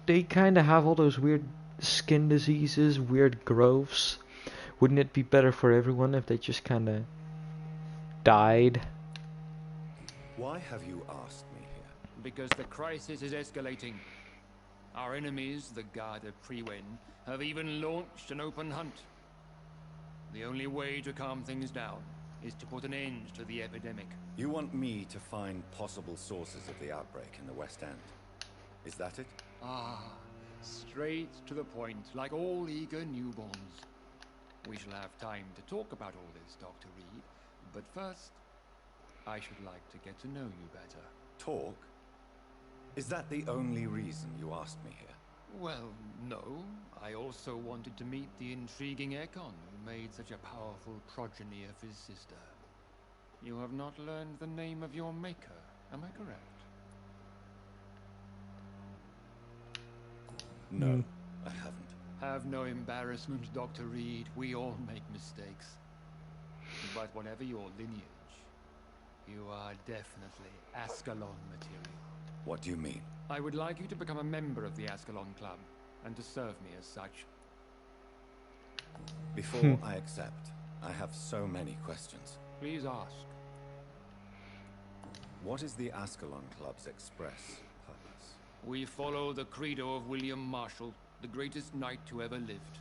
They kind of have all those weird skin diseases, weird growths. Wouldn't it be better for everyone if they just kind of died? Why have you asked me here? Because the crisis is escalating. Our enemies, the Guard of Priwen, have even launched an open hunt. The only way to calm things down is to put an end to the epidemic. You want me to find possible sources of the outbreak in the West End. Is that it? Ah, straight to the point, like all eager newborns. We shall have time to talk about all this, Dr. Reed, but first, I should like to get to know you better. Talk? Is that the only reason you asked me here? Well, no. I also wanted to meet the intriguing Ekon who made such a powerful progeny of his sister. You have not learned the name of your maker, am I correct? No, I haven't. Have no embarrassment, Dr. Reed. We all make mistakes. But whatever your lineage, you are definitely ASCALON material. What do you mean? I would like you to become a member of the ASCALON Club, and to serve me as such. Before I accept, I have so many questions. Please ask. What is the ASCALON Club's express purpose? We follow the credo of William Marshall, the greatest knight who ever lived.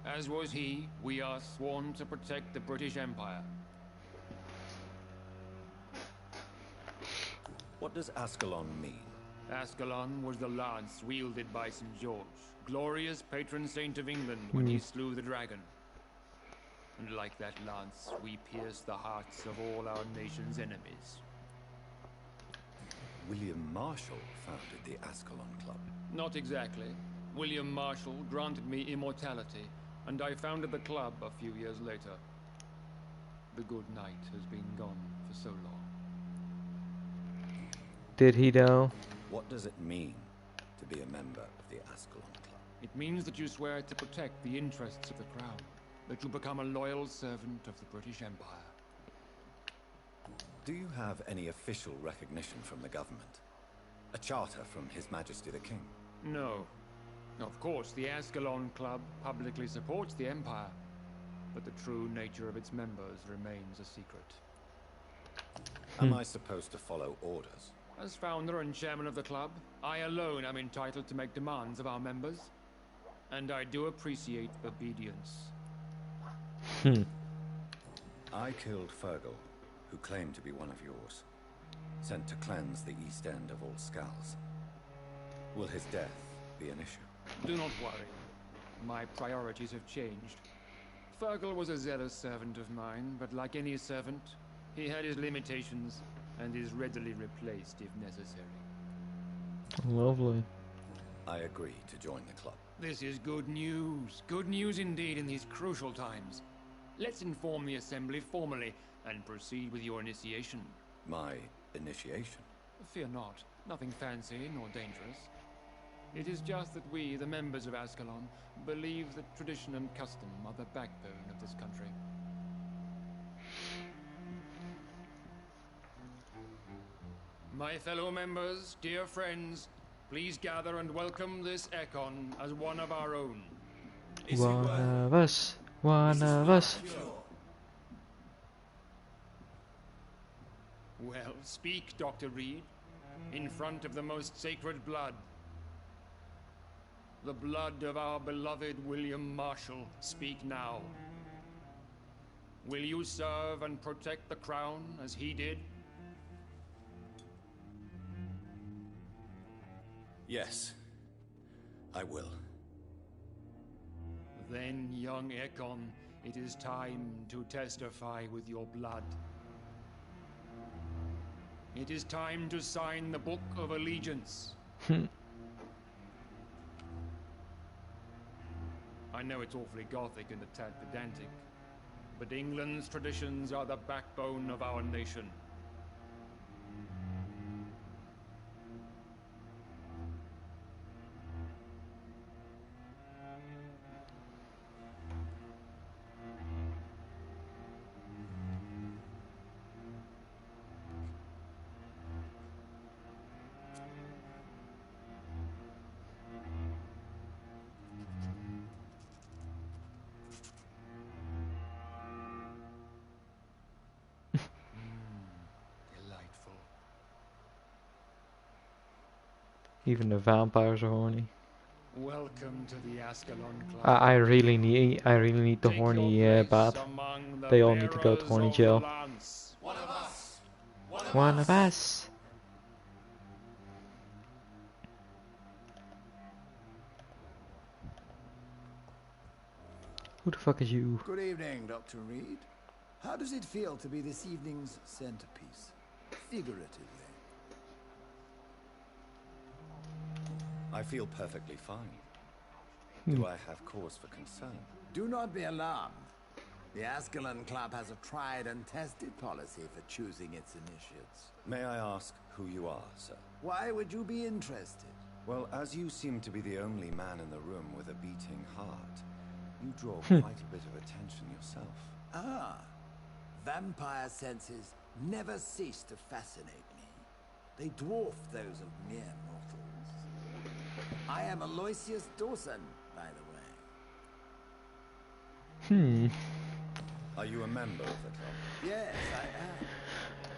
As was he, we are sworn to protect the British Empire. What does ASCALON mean? Ascalon was the lance wielded by St. George, glorious patron saint of England, when he slew the dragon. And like that lance, we pierce the hearts of all our nation's enemies. William Marshall founded the ASCALON Club. Not exactly. William Marshall granted me immortality, and I founded the club a few years later. The good knight has been gone for so long. Did he though? What does it mean to be a member of the ASCALON Club? It means that you swear to protect the interests of the crown, that you become a loyal servant of the British Empire. Do you have any official recognition from the government? A charter from His Majesty the King? No. Of course, the Ascalon Club publicly supports the Empire, but the true nature of its members remains a secret. Am I supposed to follow orders? As founder and chairman of the club, I alone am entitled to make demands of our members, and I do appreciate obedience. I killed Fergal, who claimed to be one of yours, sent to cleanse the East End of all skulls. Will his death be an issue? Do not worry. My priorities have changed. Fergal was a zealous servant of mine, but like any servant, he had his limitations and is readily replaced if necessary. Lovely. I agree to join the club. This is good news. Good news indeed in these crucial times. Let's inform the Assembly formally and proceed with your initiation. My initiation? Fear not. Nothing fancy nor dangerous. It is just that we, the members of Ascalon, believe that tradition and custom are the backbone of this country. My fellow members, dear friends, please gather and welcome this Ekon as one of our own. One of us. One of us. Well, speak, Dr. Reed, in front of the most sacred blood. The blood of our beloved William Marshall. Speak now. Will you serve and protect the crown as he did? Yes, I will. Then, young Ekon, It is time to testify with your blood. It is time to sign the Book of Allegiance. I know it's awfully gothic and a tad pedantic, but England's traditions are the backbone of our nation. Delightful. Even the vampires are horny. Welcome to the ASCALON Club. I really need the Take horny your place bath. among the They all need to go to bearers horny of jail. the lance. One of us! One of us. Who the fuck is you? Good evening, Dr. Reed. How does it feel to be this evening's centerpiece? Figuratively. I feel perfectly fine. Do I have cause for concern? Do not be alarmed. The ASCALON Club has a tried and tested policy for choosing its initiates. May I ask who you are, sir? Why would you be interested? Well, as you seem to be the only man in the room with a beating heart, you draw quite a bit of attention yourself. Ah, vampire senses never cease to fascinate me. They dwarf those of mere mortals. I am Aloysius Dawson, by the way. Are you a member of the club? Yes, I am.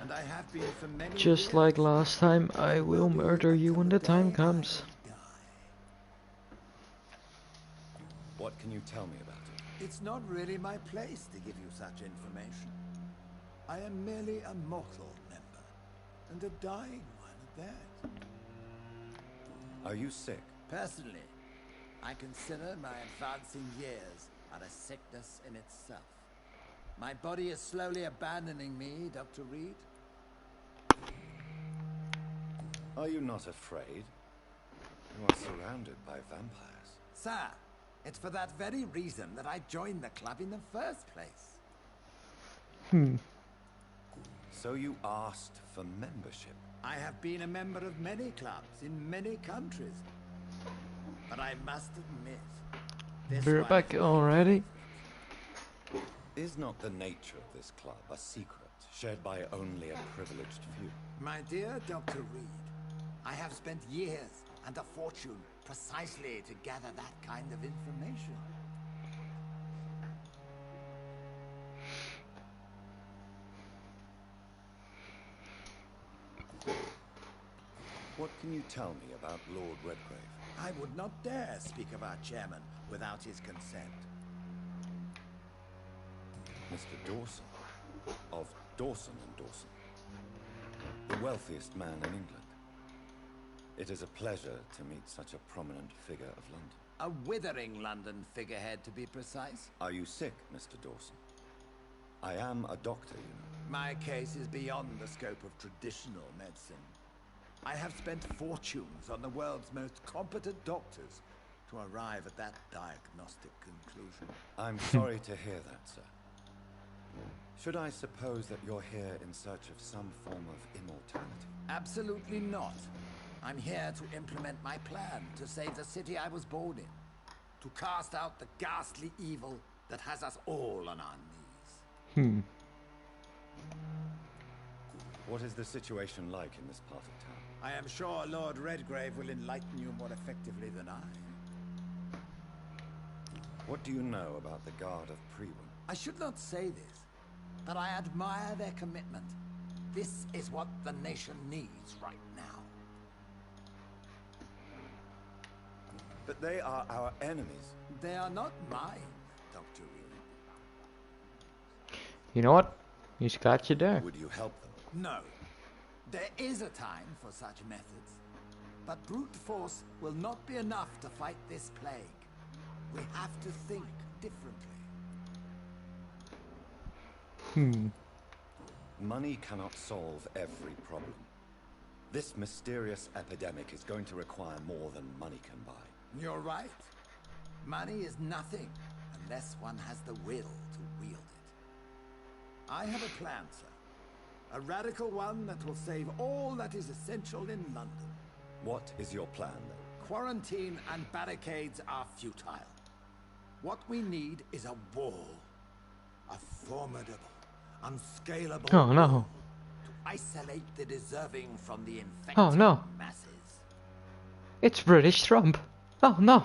And I have been for many Just years. like last time, I will murder you when the time comes. What can you tell me about it? It's not really my place to give you such information. I am merely a mortal member, and a dying one at that. Are you sick? Personally, I consider my advancing years are a sickness in itself. My body is slowly abandoning me, Dr. Reed. Are you not afraid? You are surrounded by vampires. Sir, it's for that very reason that I joined the club in the first place. So you asked for membership? I have been a member of many clubs in many countries. But I must admit, this We're one back is already. Is not the nature of this club a secret, shared by only a privileged few? My dear Dr. Reed, I have spent years and a fortune precisely to gather that kind of information. What can you tell me about Lord Redgrave? I would not dare speak of our chairman without his consent. Mr. Dawson, of Dawson and Dawson, the wealthiest man in England. It is a pleasure to meet such a prominent figure of London. A withering London figurehead, to be precise. Are you sick, Mr. Dawson? I am a doctor, you know. My case is beyond the scope of traditional medicine. I have spent fortunes on the world's most competent doctors to arrive at that diagnostic conclusion. I'm sorry to hear that, sir. Should I suppose that you're here in search of some form of immortality? Absolutely not. I'm here to implement my plan to save the city I was born in. To cast out the ghastly evil that has us all on our knees. What is the situation like in this part of town? I am sure Lord Redgrave will enlighten you more effectively than I. What do you know about the Guard of Prewin? I should not say this, but I admire their commitment. This is what the nation needs right now. But they are our enemies. They are not mine, Dr. Reed. You know what? He's got you there. Would you help them? No. There is a time for such methods. But brute force will not be enough to fight this plague. We have to think differently. Money cannot solve every problem. This mysterious epidemic is going to require more than money can buy. You're right. Money is nothing unless one has the will to wield it. I have a plan, sir. A radical one that will save all that is essential in London. What is your plan, then? Quarantine and barricades are futile. What we need is a wall. A formidable, unscalable Oh no. wall to isolate the deserving from the infected Oh no. masses. It's British Trump. Oh no.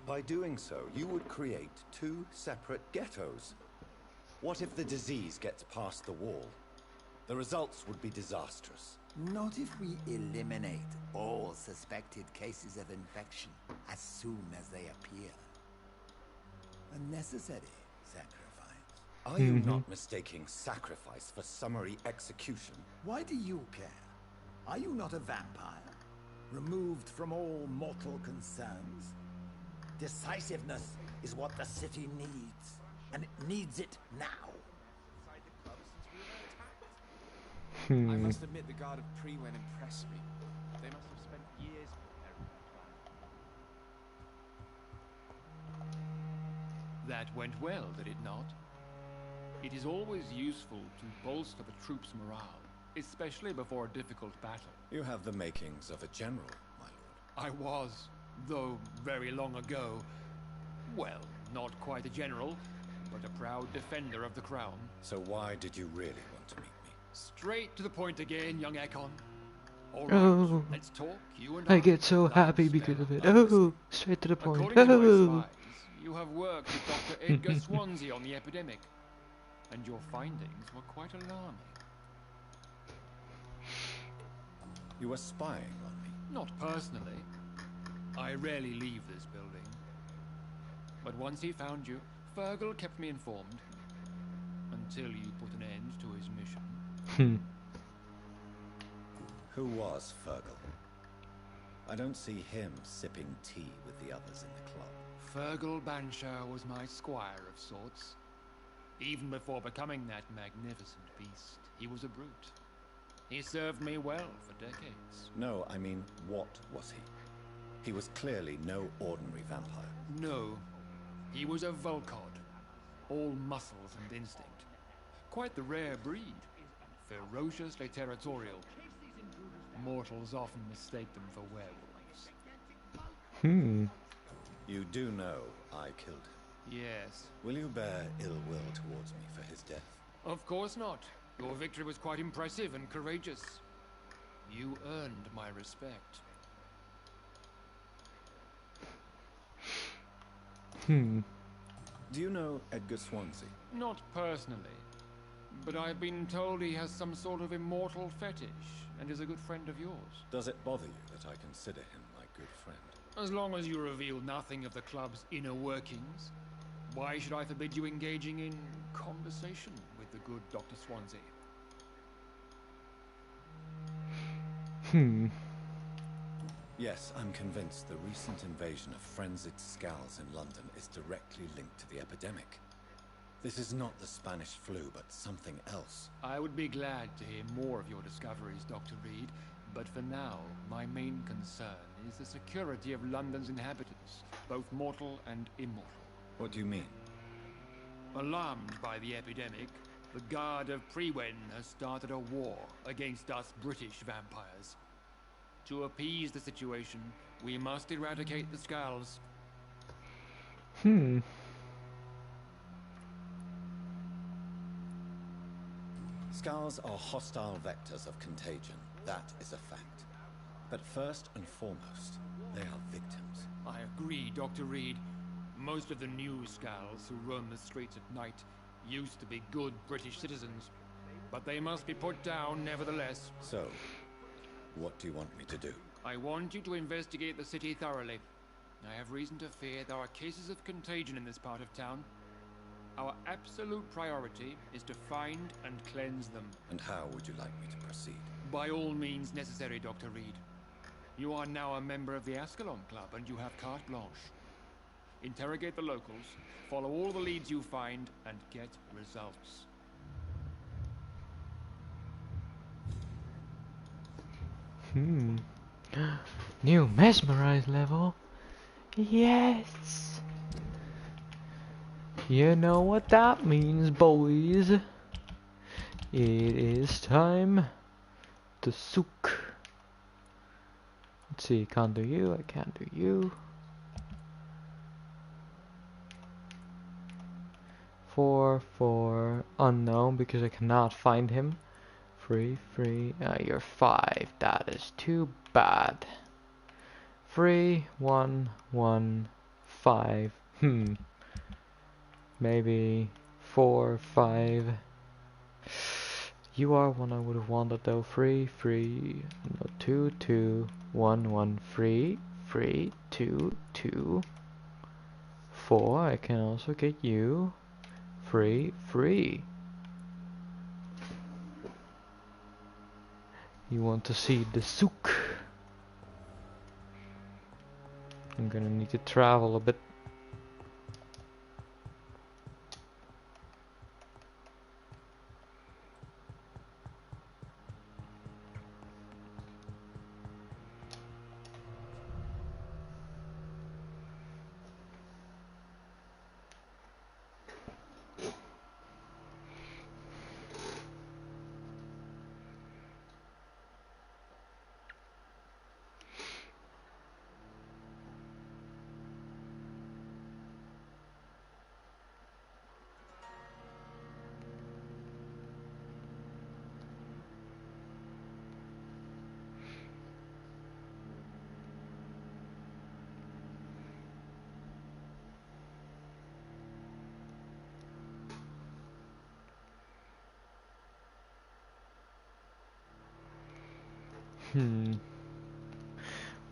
By doing so, you would create two separate ghettos. What if the disease gets past the wall? The results would be disastrous. Not if we eliminate all suspected cases of infection as soon as they appear. A necessary sacrifice. Are you not mistaking sacrifice for summary execution? Why do you care? Are you not a vampire? Removed from all mortal concerns? Decisiveness is what the city needs, and it needs it now. I must admit the Guard of Prewen impressed me. They must have spent years preparing that plan. That went well, did it not? It is always useful to bolster the troops' morale, especially before a difficult battle. You have the makings of a general, my lord. I was, though very long ago, well, not quite a general, but a proud defender of the crown. So why did you really want to meet me? Straight to the point again, young Ekon. All right, Oh. let's talk, you and I get so happy Lifestyle because of it. obviously. Oh, straight to the point. According to Oh. my spies, you have worked with Dr. Edgar Swansea on the epidemic, and your findings were quite alarming. You were spying on me. Not personally. I rarely leave this building. But once he found you, Fergal kept me informed. Until you put an end to his mission. Who was Fergal? I don't see him sipping tea with the others in the club. Fergal Banshire was my squire of sorts. Even before becoming that magnificent beast, he was a brute. He served me well for decades. No, I mean, what was he? He was clearly no ordinary vampire. No, he was a Volcod, all muscles and instinct. Quite the rare breed, ferociously territorial. Mortals often mistake them for werewolves. You do know I killed him. Yes. Will you bear ill will towards me for his death? Of course not. Your victory was quite impressive and courageous. You earned my respect. Do you know Edgar Swansea? Not personally, but I've been told he has some sort of immortal fetish and is a good friend of yours. Does it bother you that I consider him my good friend? As long as you reveal nothing of the club's inner workings, why should I forbid you engaging in conversation with the good Dr. Swansea? Yes, I'm convinced the recent invasion of frenzied scowls in London is directly linked to the epidemic. This is not the Spanish flu, but something else. I would be glad to hear more of your discoveries, Dr. Reed, but for now, my main concern is the security of London's inhabitants, both mortal and immortal. What do you mean? Alarmed by the epidemic, the Guard of Prewen has started a war against us British vampires. To appease the situation, we must eradicate the Skulls. Scowls are hostile vectors of contagion. That is a fact. But first and foremost, they are victims. I agree, Dr. Reed. Most of the new Skulls who roam the streets at night used to be good British citizens, but they must be put down nevertheless. So, what do you want me to do? I want you to investigate the city thoroughly. I have reason to fear there are cases of contagion in this part of town. Our absolute priority is to find and cleanse them. And how would you like me to proceed? By all means necessary, Dr. Reed. You are now a member of the ASCALON Club, and you have carte blanche. Interrogate the locals, follow all the leads you find, and get results. New mesmerize level. Yes. You know what that means, boys. It is time to sook. Let's see, can't do you, I can't do you. 4 unknown because I cannot find him. 3 you're 5. That is too bad. 3 1 1 5. Maybe 4 5. You are one I would have wanted though. 3 no, 2 2 1 1 3 2 2 4. I can also get you. 3 You want to see the souk? I'm gonna need to travel a bit.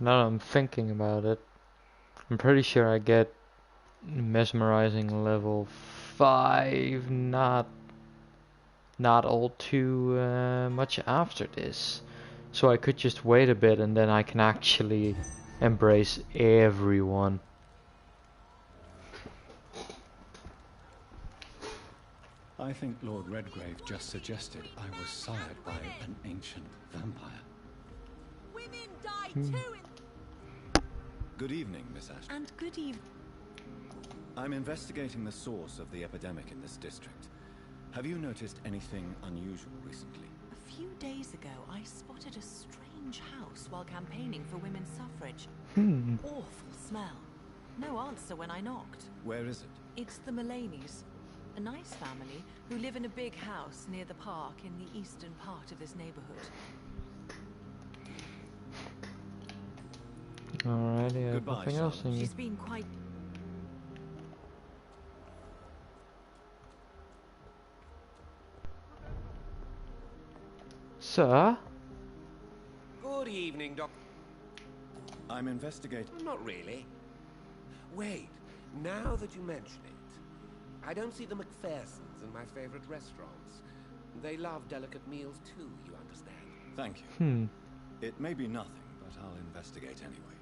Now I'm thinking about it, I'm pretty sure I get mesmerizing level 5 not all too much after this. So I could just wait a bit and then I can actually embrace everyone. I think Lord Redgrave just suggested I was sired by an ancient vampire. Women die too in... Good evening, Miss Ashton. And good evening. I'm investigating the source of the epidemic in this district. Have you noticed anything unusual recently? A few days ago, I spotted a strange house while campaigning for women's suffrage. Awful smell. No answer when I knocked. Where is it? It's the Mullaney's. A nice family who live in a big house near the park in the eastern part of this neighborhood. Alrighty, I have Goodbye, nothing else in you. She's been quite... Sir? Good evening, Doc. I'm investigating... Not really. Wait, now that you mention it, I don't see the McPhersons in my favorite restaurants. They love delicate meals too, you understand. Thank you. It may be nothing, but I'll investigate anyway.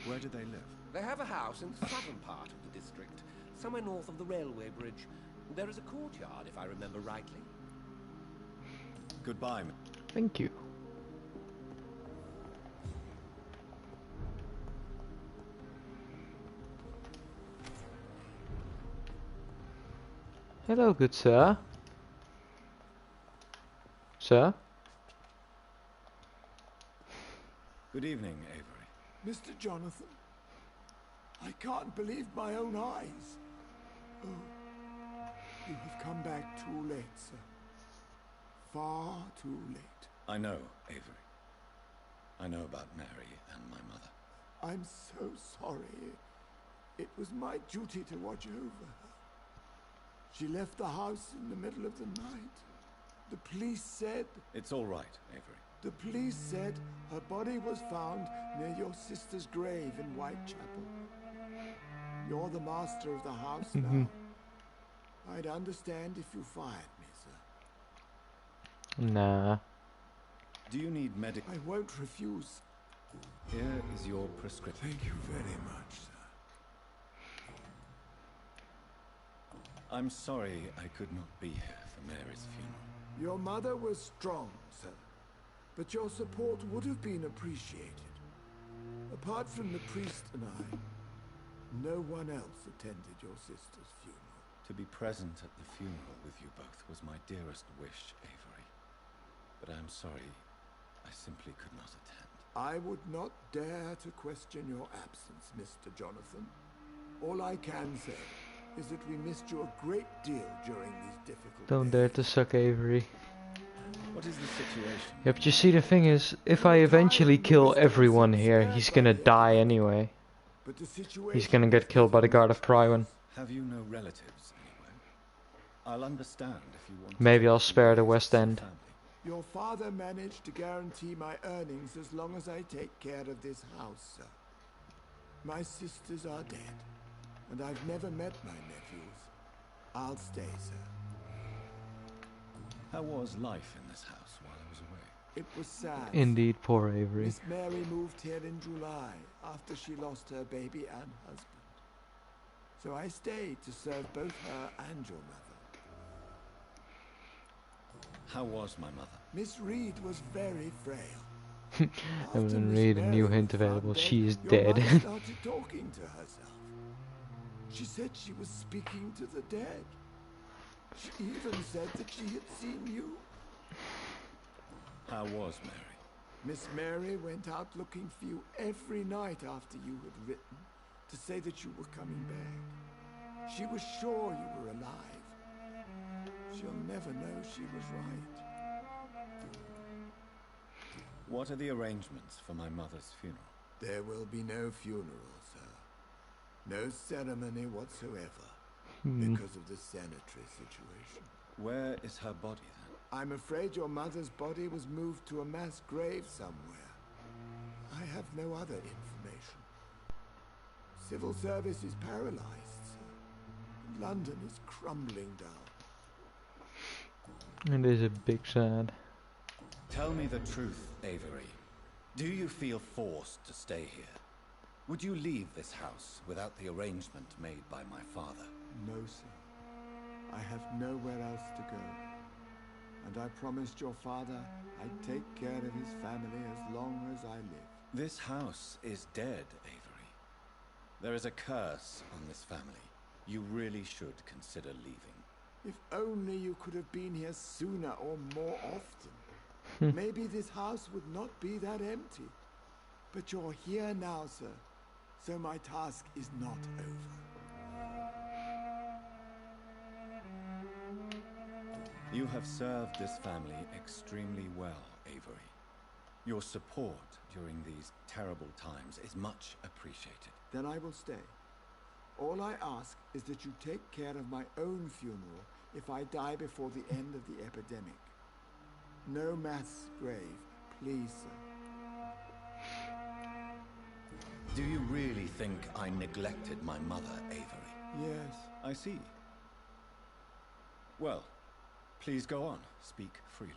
Where do they live? They have a house in the southern part of the district, somewhere north of the railway bridge. There is a courtyard, if I remember rightly. Goodbye. Thank you. Hello, good sir. Sir? Good evening, Avery. Mr. Jonathan, I can't believe my own eyes. Oh, you have come back too late, sir. Far too late. I know, Avery. I know about Mary and my mother. I'm so sorry. It was my duty to watch over her. She left the house in the middle of the night. The police said... It's all right, Avery. The police said her body was found near your sister's grave in Whitechapel. You're the master of the house now. I'd understand if you fired me, sir. Nah. Do you need medical... I won't refuse. Here is your prescription. Thank you very much, sir. I'm sorry I could not be here for Mary's funeral. Your mother was strong, sir, but your support would have been appreciated. Apart from the priest and I, no one else attended your sister's funeral. To be present at the funeral with you both was my dearest wish, Avery. But I'm sorry, I simply could not attend. I would not dare to question your absence, Mr. Jonathan. All I can say is that we missed you a great deal during these difficult Don't days. dare to suck Avery. What is the situation? Yeah, but you see, the thing is, if I eventually kill everyone here, he's gonna die anyway. But the He's situation gonna get killed by the guard of Prywin. Have you no relatives anywhere? I'll understand if you want. Maybe to I'll spare the raise West some End. family. Your father managed to guarantee my earnings as long as I take care of this house, sir. My sisters are dead, and I've never met my nephews. I'll stay, sir. How was life in this house while I was away? It was sad. Indeed, poor Avery. Miss Mary moved here in July after she lost her baby and husband. So I stayed to serve both her and your mother. How was my mother? Miss Reed was very frail. And After then Miss read a Mary new was hint found available. dead, She is your dead. mother started talking to herself. She said she was speaking to the dead. She even said that she had seen you. How was Mary? Miss Mary went out looking for you every night after you had written to say that you were coming back. She was sure you were alive. She'll never know she was right. What are the arrangements for my mother's funeral? There will be no funeral, sir. No ceremony whatsoever. Because of the sanitary situation. Where is her body then? I'm afraid your mother's body was moved to a mass grave somewhere. I have no other information. Civil service is paralyzed, sir. London is crumbling down. It is a big sad. Tell me the truth, Avery. Do you feel forced to stay here? Would you leave this house without the arrangement made by my father? No, sir. I have nowhere else to go. And I promised your father I'd take care of his family as long as I live. This house is dead, Avery. There is a curse on this family. You really should consider leaving. If only you could have been here sooner or more often. Maybe this house would not be that empty. But you're here now, sir. So my task is not over. You have served this family extremely well, Avery. Your support during these terrible times is much appreciated. Then I will stay. All I ask is that you take care of my own funeral if I die before the end of the epidemic. No mass grave, please, sir. Do you really think I neglected my mother, Avery? Yes. I see. Well, please go on. Speak freely.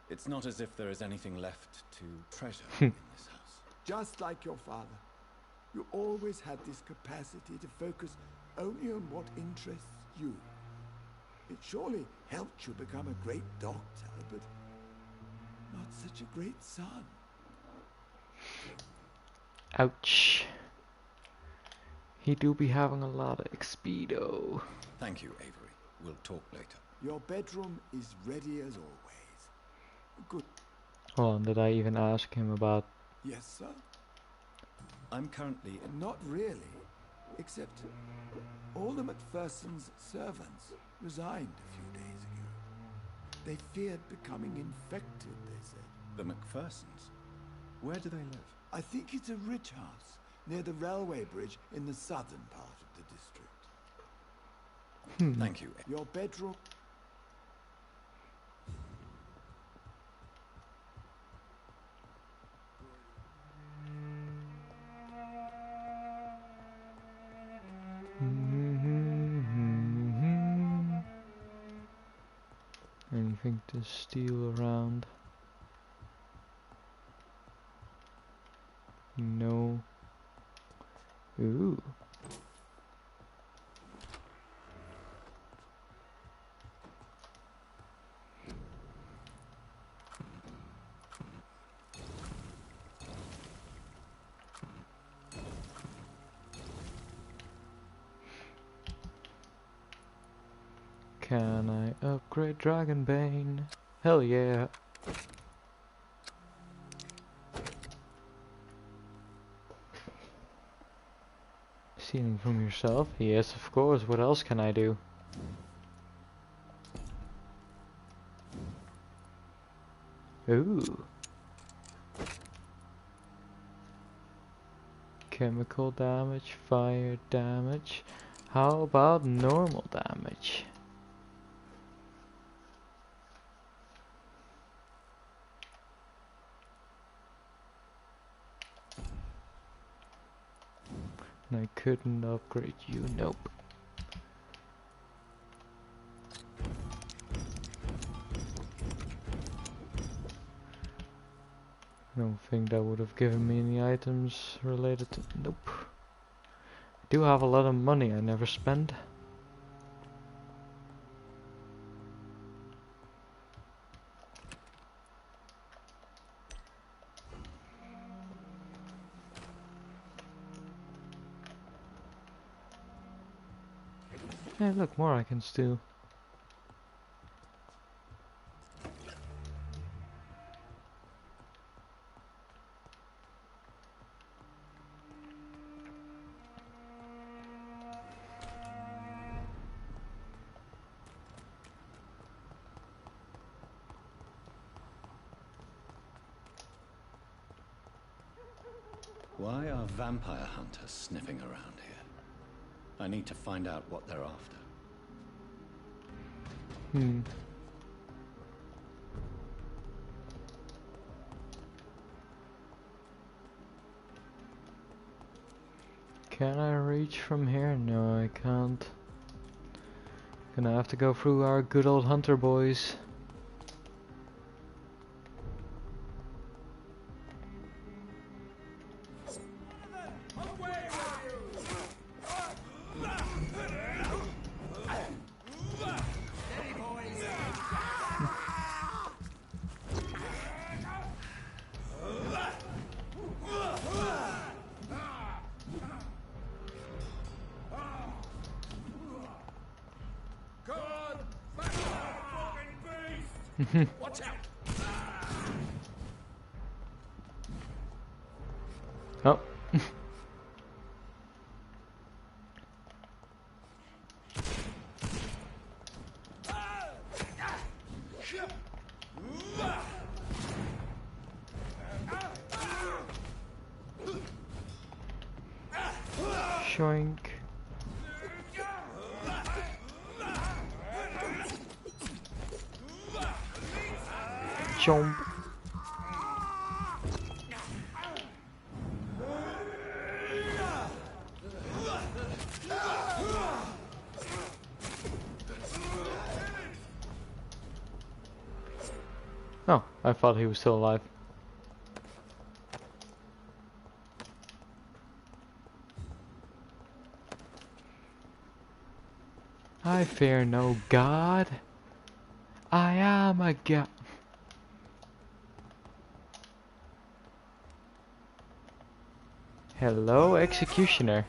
It's not as if there is anything left to treasure in this house. Just like your father. You always had this capacity to focus only on what interests you. It surely helped you become a great doctor, but not such a great son. Ouch. He do be having a lot of XP though. Thank you, Avery. We'll talk later. Your bedroom is ready as always. Good. Hold on, did I even ask him about... Yes, sir? I'm currently in... Not really. Except all the Macpherson's servants resigned a few days ago. They feared becoming infected, they said. The Macphersons? Where do they live? I think it's a rich house near the railway bridge in the southern part of the district. Thank you. Your bedroom... Anything to steal around? No. Ooh. Can I upgrade Dragonbane? Hell yeah. Stealing from yourself? Yes, of course. What else can I do? Ooh. Chemical damage, fire damage. How about normal damage? And I couldn't upgrade you, nope. I don't think that would have given me any items related to... Nope. I do have a lot of money I never spend. Hey, look, more I can steal. Why are vampire hunters sniffing around here? I need to find out what they're after. Can I reach from here? No, I can't. Gonna have to go through our good old hunter boys. Watch out! Oh. Shoink. Jump. Oh, I thought he was still alive. I fear no god. I am a god. Hello, executioner.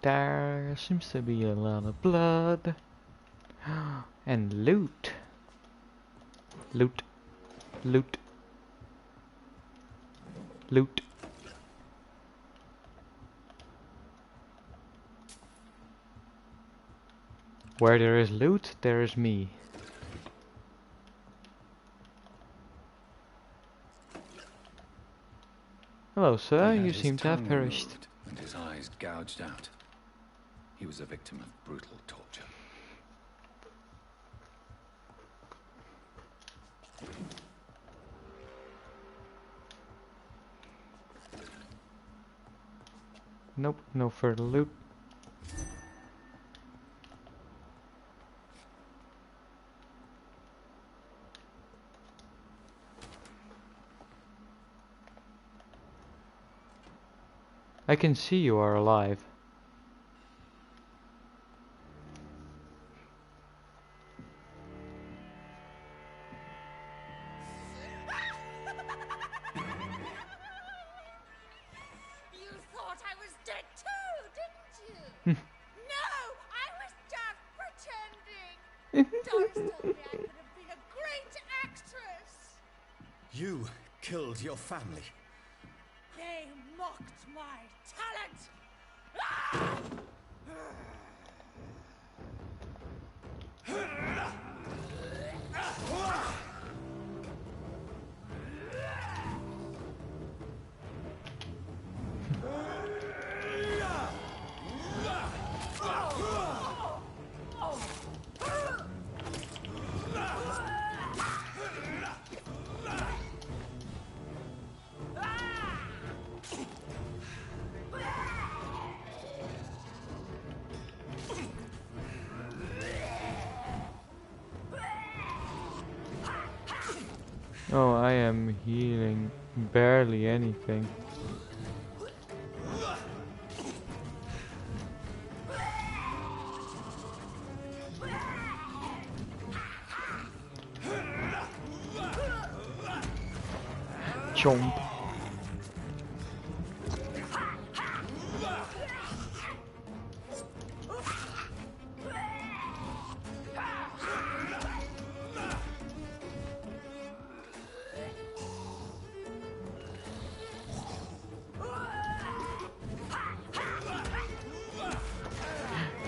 There seems to be a lot of blood. And loot. Loot. Loot. Loot. Where there is loot, there is me. Hello, sir. You seem to have perished. And his eyes gouged out. He was a victim of brutal torture. Nope, no further loot. I can see you are alive. You thought I was dead too, didn't you? No, I was just pretending. Doris told me I could have been a great actress. You killed your family. They mocked my talent. Ah! Oh, I am healing barely anything. Chomp.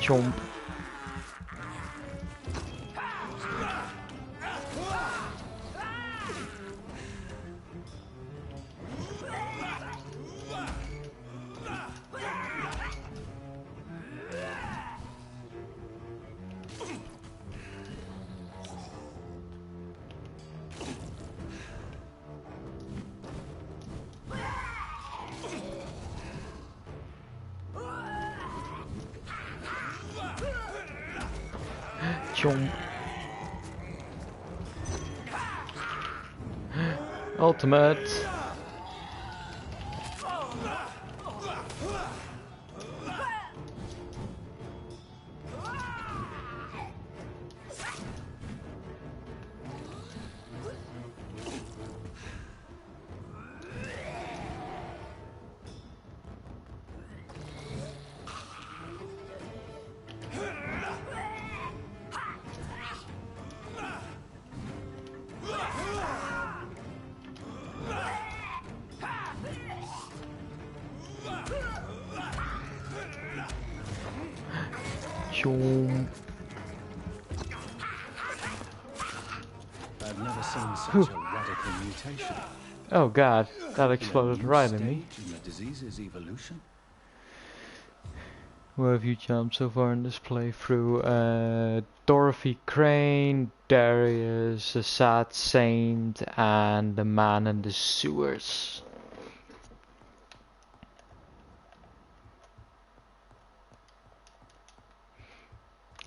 Chomp. Chomp. Ultimate. Chomp. I've never seen such a radical mutation. Oh god, that exploded right in me. In the disease's evolution. Where have you jumped so far in this playthrough? Dorothy Crane, Darius, a Sad Saint, and the Man in the Sewers.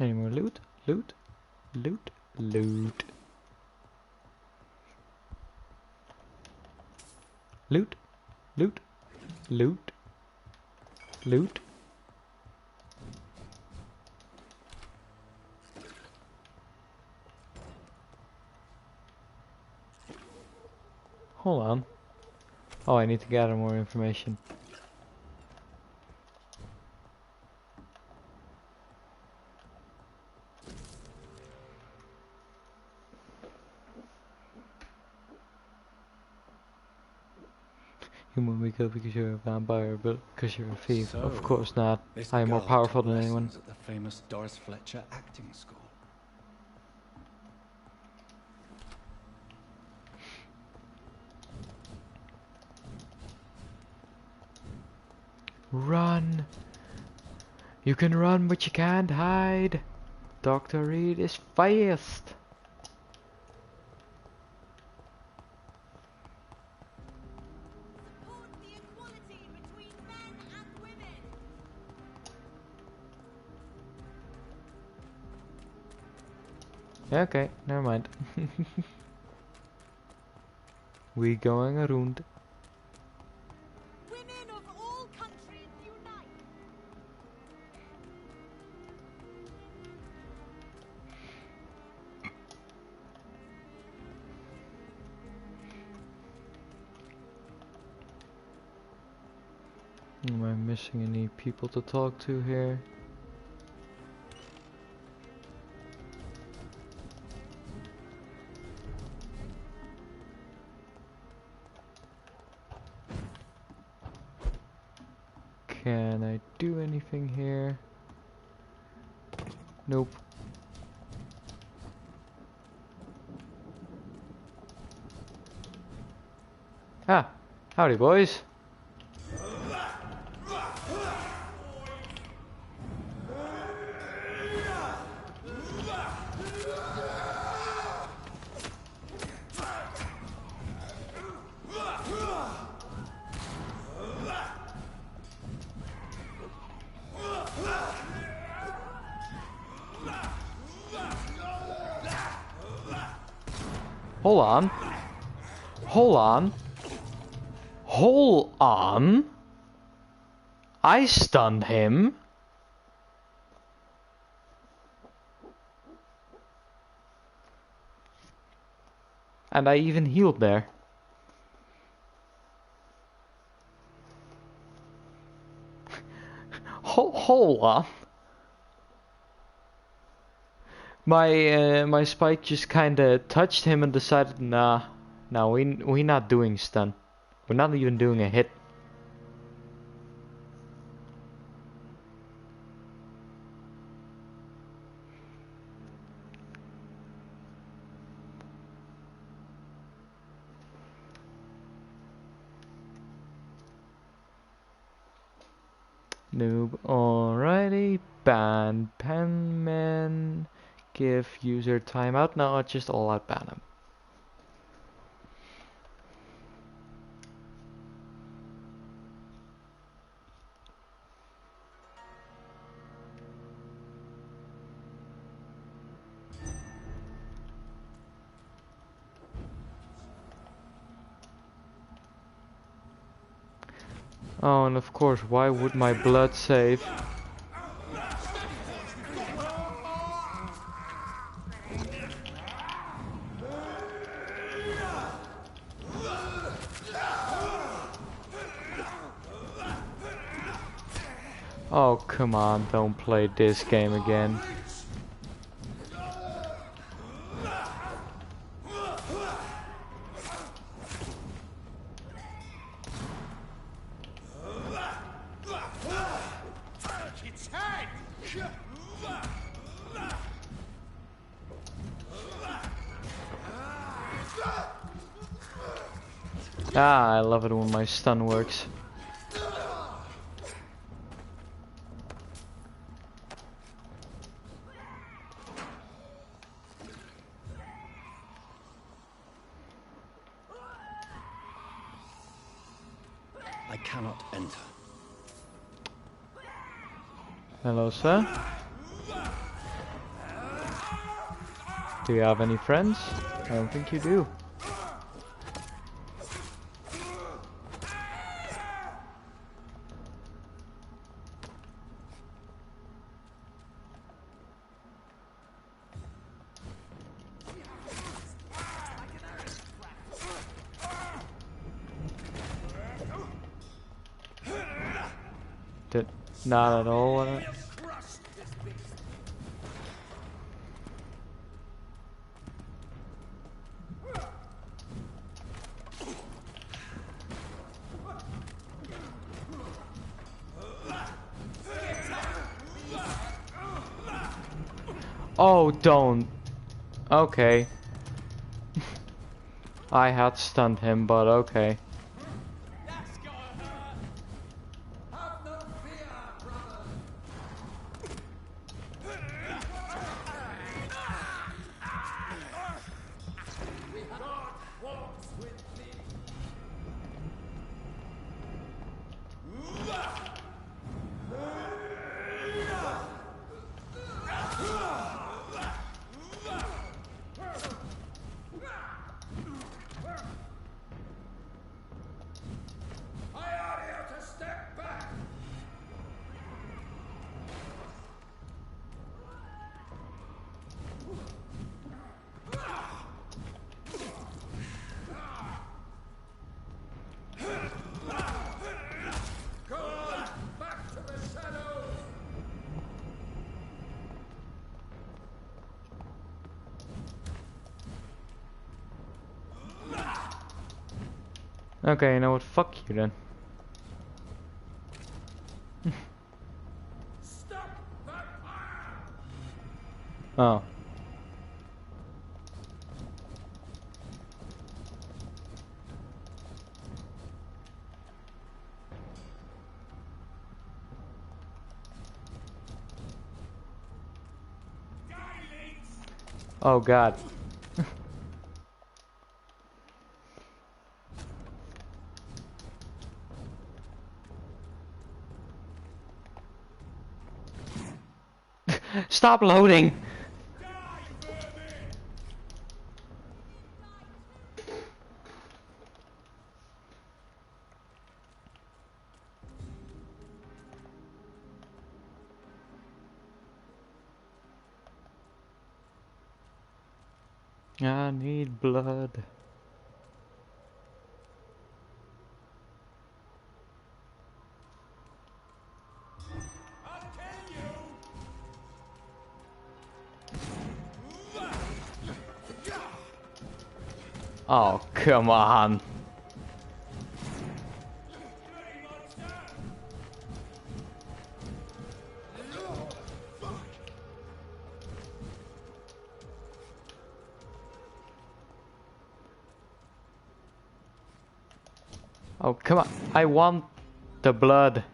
Any more loot? Loot? Loot? Loot? Loot? Loot? Loot? Loot? Hold on. Oh, I need to gather more information. You won't be killed because you're a vampire, but because you're a thief. So, of course not. this I am more girl powerful took than anyone. lessons at the famous Doris Fletcher acting school. Run! You can run, but you can't hide. Dr. Reed is fast. Support the equality between men and women. Okay, never mind. We going around. Women of all countries missing any people to talk to here. Can I do anything here? Nope. Ah, howdy boys. Hold on. Hold on. Hold on. I stunned him. And I even healed there. Hold on. My spike just kinda touched him and decided, nah, we not doing stun. We're not even doing a hit. Noob, alrighty. Ban penman. Give user timeout. No, just all out ban him. Oh, and of course, why would my blood save? Oh, come on, don't play this game again. Ah, I love it when my stun works. I cannot enter. Hello, sir. Do you have any friends? I don't think you do. Did not at all want it. Oh, don't. Okay. I had stunned him, but okay. Okay, you know what? Fuck you then. Oh. Oh god. Stop loading! I need blood. Oh, come on. Oh, come on. I want the blood.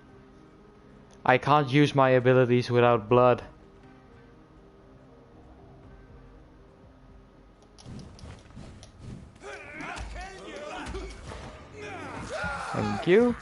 I can't use my abilities without blood. Thank you.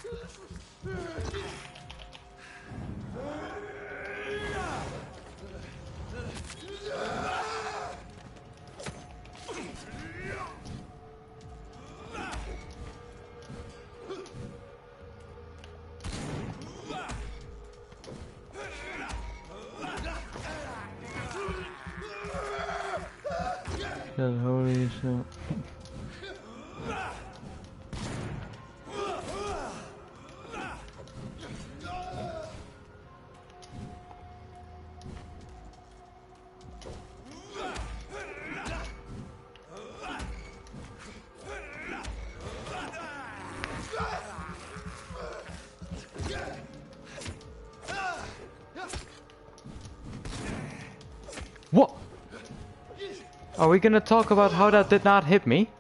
The holy so. What? Are we gonna talk about how that did not hit me?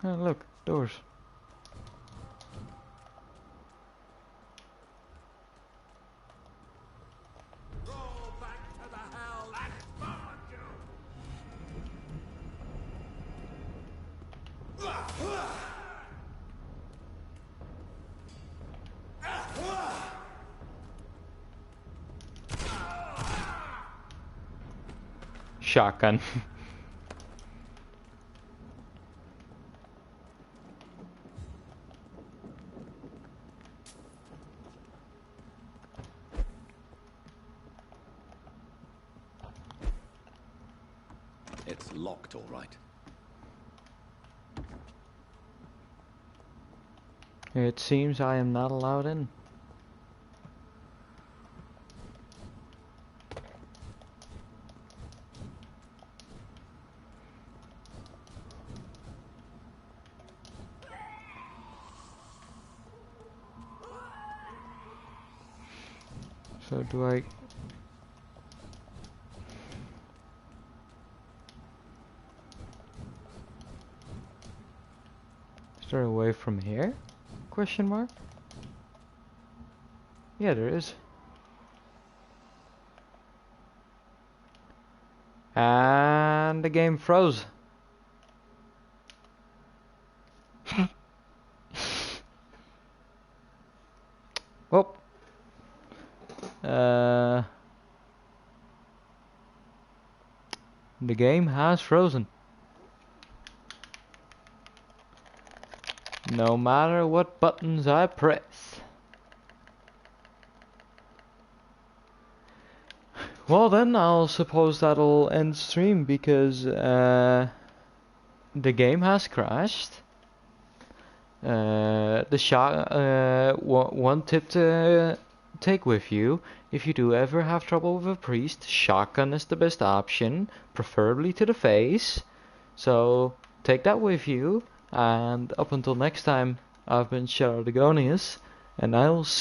Oh, look, doors. Shotgun. It's locked, all right. It seems I am not allowed in. So do I... Is there a way from here? Question mark? Yeah, there is. And the game froze. Whoop. The game has frozen. No matter what buttons I press. Well then, I'll suppose that'll end stream because the game has crashed. one tip to take with you: if you do ever have trouble with a priest, shotgun is the best option, preferably to the face. So take that with you, and up until next time, I've been Shadow Dagonius, and I'll see